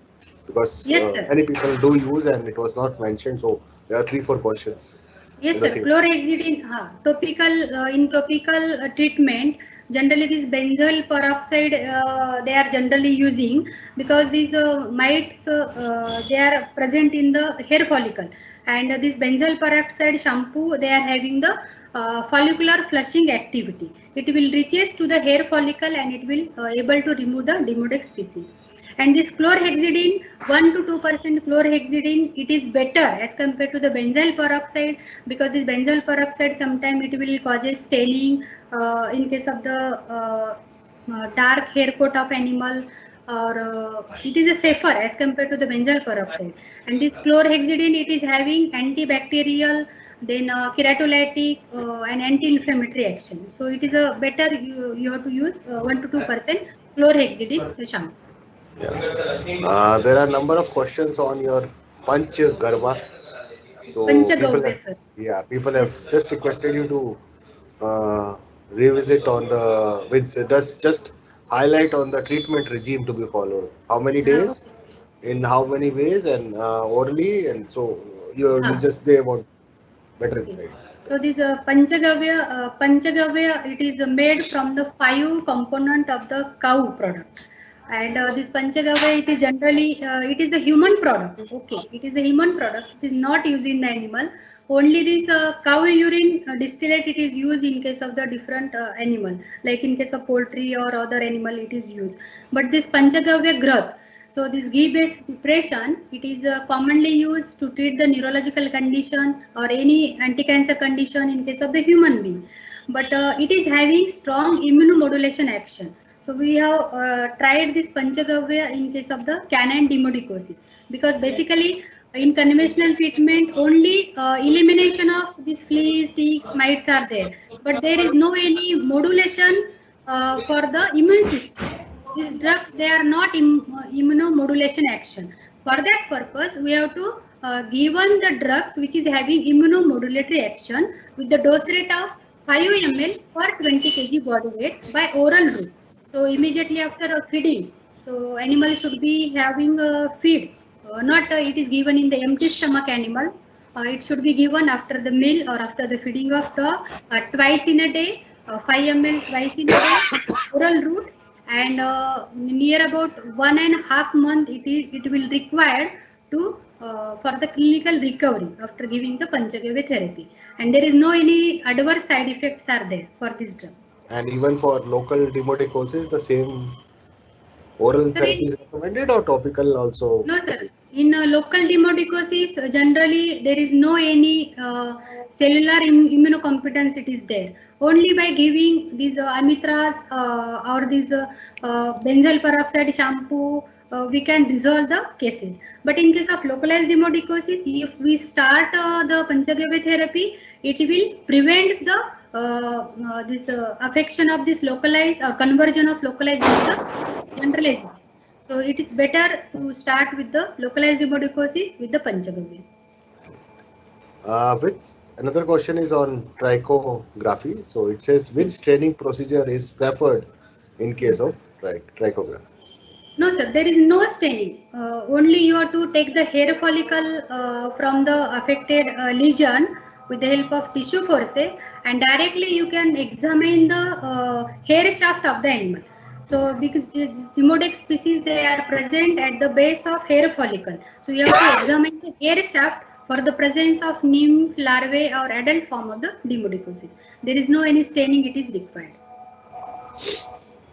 Because yes, many people do use and it was not mentioned, so there are 3-4 questions. Yes, sir. Chlorhexidine, topical in topical treatment, generally this benzoyl peroxide they are generally using, because these mites they are present in the hair follicle, and this benzoyl peroxide shampoo, they are having the follicular flushing activity. It will reaches to the hair follicle and it will able to remove the demodex species. And this chlorhexidine, 1 to 2% chlorhexidine, it is better as compared to the benzoyl peroxide, because this benzoyl peroxide sometimes it will causes staining in case of the dark hair coat of animal, or it is a safer as compared to the benzoyl peroxide. And this chlorhexidine, it is having antibacterial, then keratolytic and anti-inflammatory action. So it is a better you have to use 1 to 2% chlorhexidine shampoo. Yeah. There are a number of questions on your Panchgarva. So people have just requested you to revisit on the just highlight on the treatment regime to be followed. How many days, in how many ways, and orally, and so you just they want better insight. So this Panchagavya, it is made from the 5 component of the cow product. And this Panchagavya, it is generally, it is the human product. Okay, it is a human product. It is not used in the animal. Only this cow urine distillate, it is used in case of the different animal. Like in case of poultry or other animal, it is used. But this Panchagavya broth, so this ghee-based preparation, it is commonly used to treat the neurological condition or any anti-cancer condition in case of the human being. But it is having strong immunomodulation action. So we have tried this Panchagavya in case of the canine demodicosis, because basically in conventional treatment only elimination of these fleas, ticks, mites are there, but there is no any modulation for the immune system. These drugs, they are not immunomodulation action. For that purpose, we have to given the drugs which is having immunomodulatory action with the dose rate of 5 ml per 20 kg body weight by oral route. So immediately after a feeding, so animal should be having a feed, not it is given in the empty stomach animal. It should be given after the meal or after the feeding of the twice in a day, 5 ml twice in a day, oral route, and near about 1.5 month it will require to for the clinical recovery after giving the Panchagavya therapy, and there is no any adverse side effects are there for this drug. And even for local demodicosis, the same oral Sir, therapy is recommended or topical also? no, sir. In local demodicosis, generally there is no any cellular immunocompetence. It is there only by giving these amitraz or these benzoyl peroxide shampoo. We can resolve the cases. But in case of localized demodicosis, if we start the Panchagavya therapy, it will prevent the this affection of this localized or conversion of localized into the generalized. So it is better to start with the localized demodicosis with the Panchagavya. Which another question is on trichography. So it says which training procedure is preferred in case of trichography? No, sir, there is no staining. Only you have to take the hair follicle from the affected lesion with the help of tissue forceps, and directly you can examine the hair shaft of the animal. So because this Demodex species, they are present at the base of hair follicle. So you have to examine the hair shaft for the presence of nymph, larvae or adult form of the demodicosis. There is no any staining, it is required.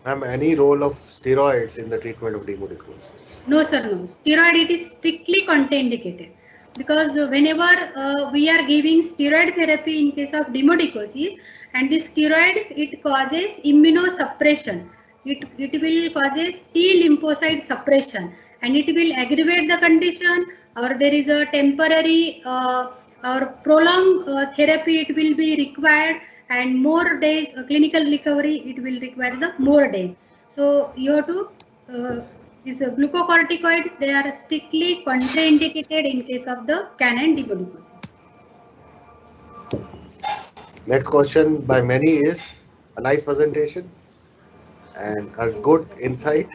Ma'am, any role of steroids in the treatment of demodicosis? No, sir, no. Steroid, it is strictly contraindicated, because whenever we are giving steroid therapy in case of demodicosis, and the steroids, it causes immunosuppression. It will causes T lymphocyte suppression, and it will aggravate the condition, or there is a temporary or prolonged therapy it will be required, and more days clinical recovery it will require the more days. So you have to these glucocorticoids, they are strictly contraindicated in case of the canine demodicosis. Next question by many is a nice presentation and a good insight.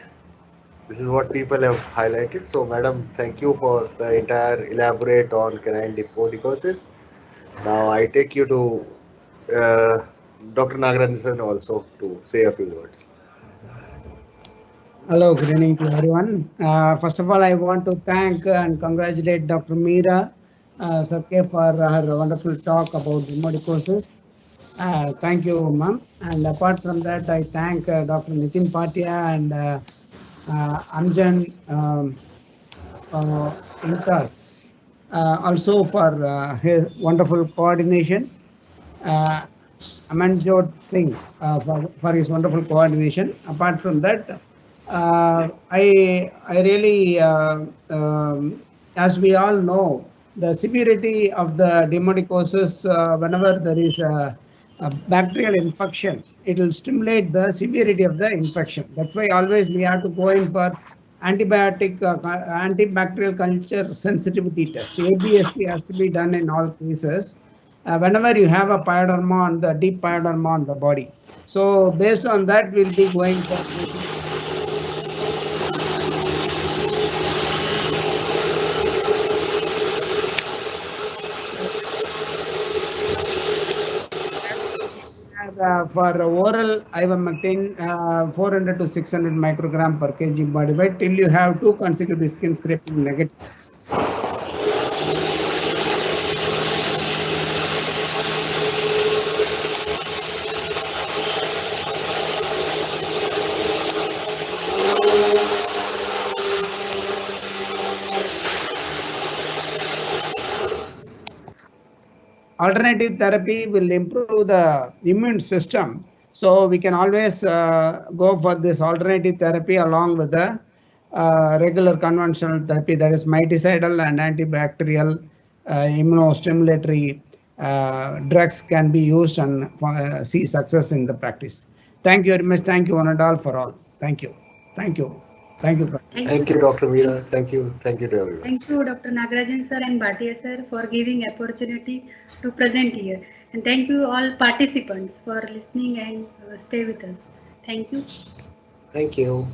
This is what people have highlighted. So, madam, thank you for the entire elaborate on canine demodicosis. Now, I take you to Dr. Nagarajan also to say a few words. Hello, good evening to everyone. First of all, I want to thank and congratulate Dr. Meera Sarke for her wonderful talk about demodicosis. Thank you, ma'am. And apart from that, I thank Dr. Nitin Patia and Anjan Inkas also for his wonderful coordination. Amanjot Singh for his wonderful coordination. Apart from that, I really, as we all know, the severity of the demodicosis, whenever there is a bacterial infection, it will stimulate the severity of the infection. That's why always we have to go in for antibacterial culture sensitivity test. ABST has to be done in all cases. Whenever you have a pyoderma on the deep pyoderma on the body. So based on that, we'll be going for for oral ivermectin, 400 to 600 microgram per kg body weight till you have 2 consecutive skin scraping negative. Alternative therapy will improve the immune system. So we can always go for this alternative therapy along with the regular conventional therapy, that is miticidal and antibacterial immunostimulatory drugs can be used and see success in the practice. Thank you very much. Thank you one and all for all. Thank you. Thank you. Thank you. Thank you, Dr. Meena. Thank you. Thank you to everyone. Thank you, Dr. Nagarajan sir and Bhatia sir, for giving opportunity to present here. And thank you all participants for listening and stay with us. Thank you. Thank you.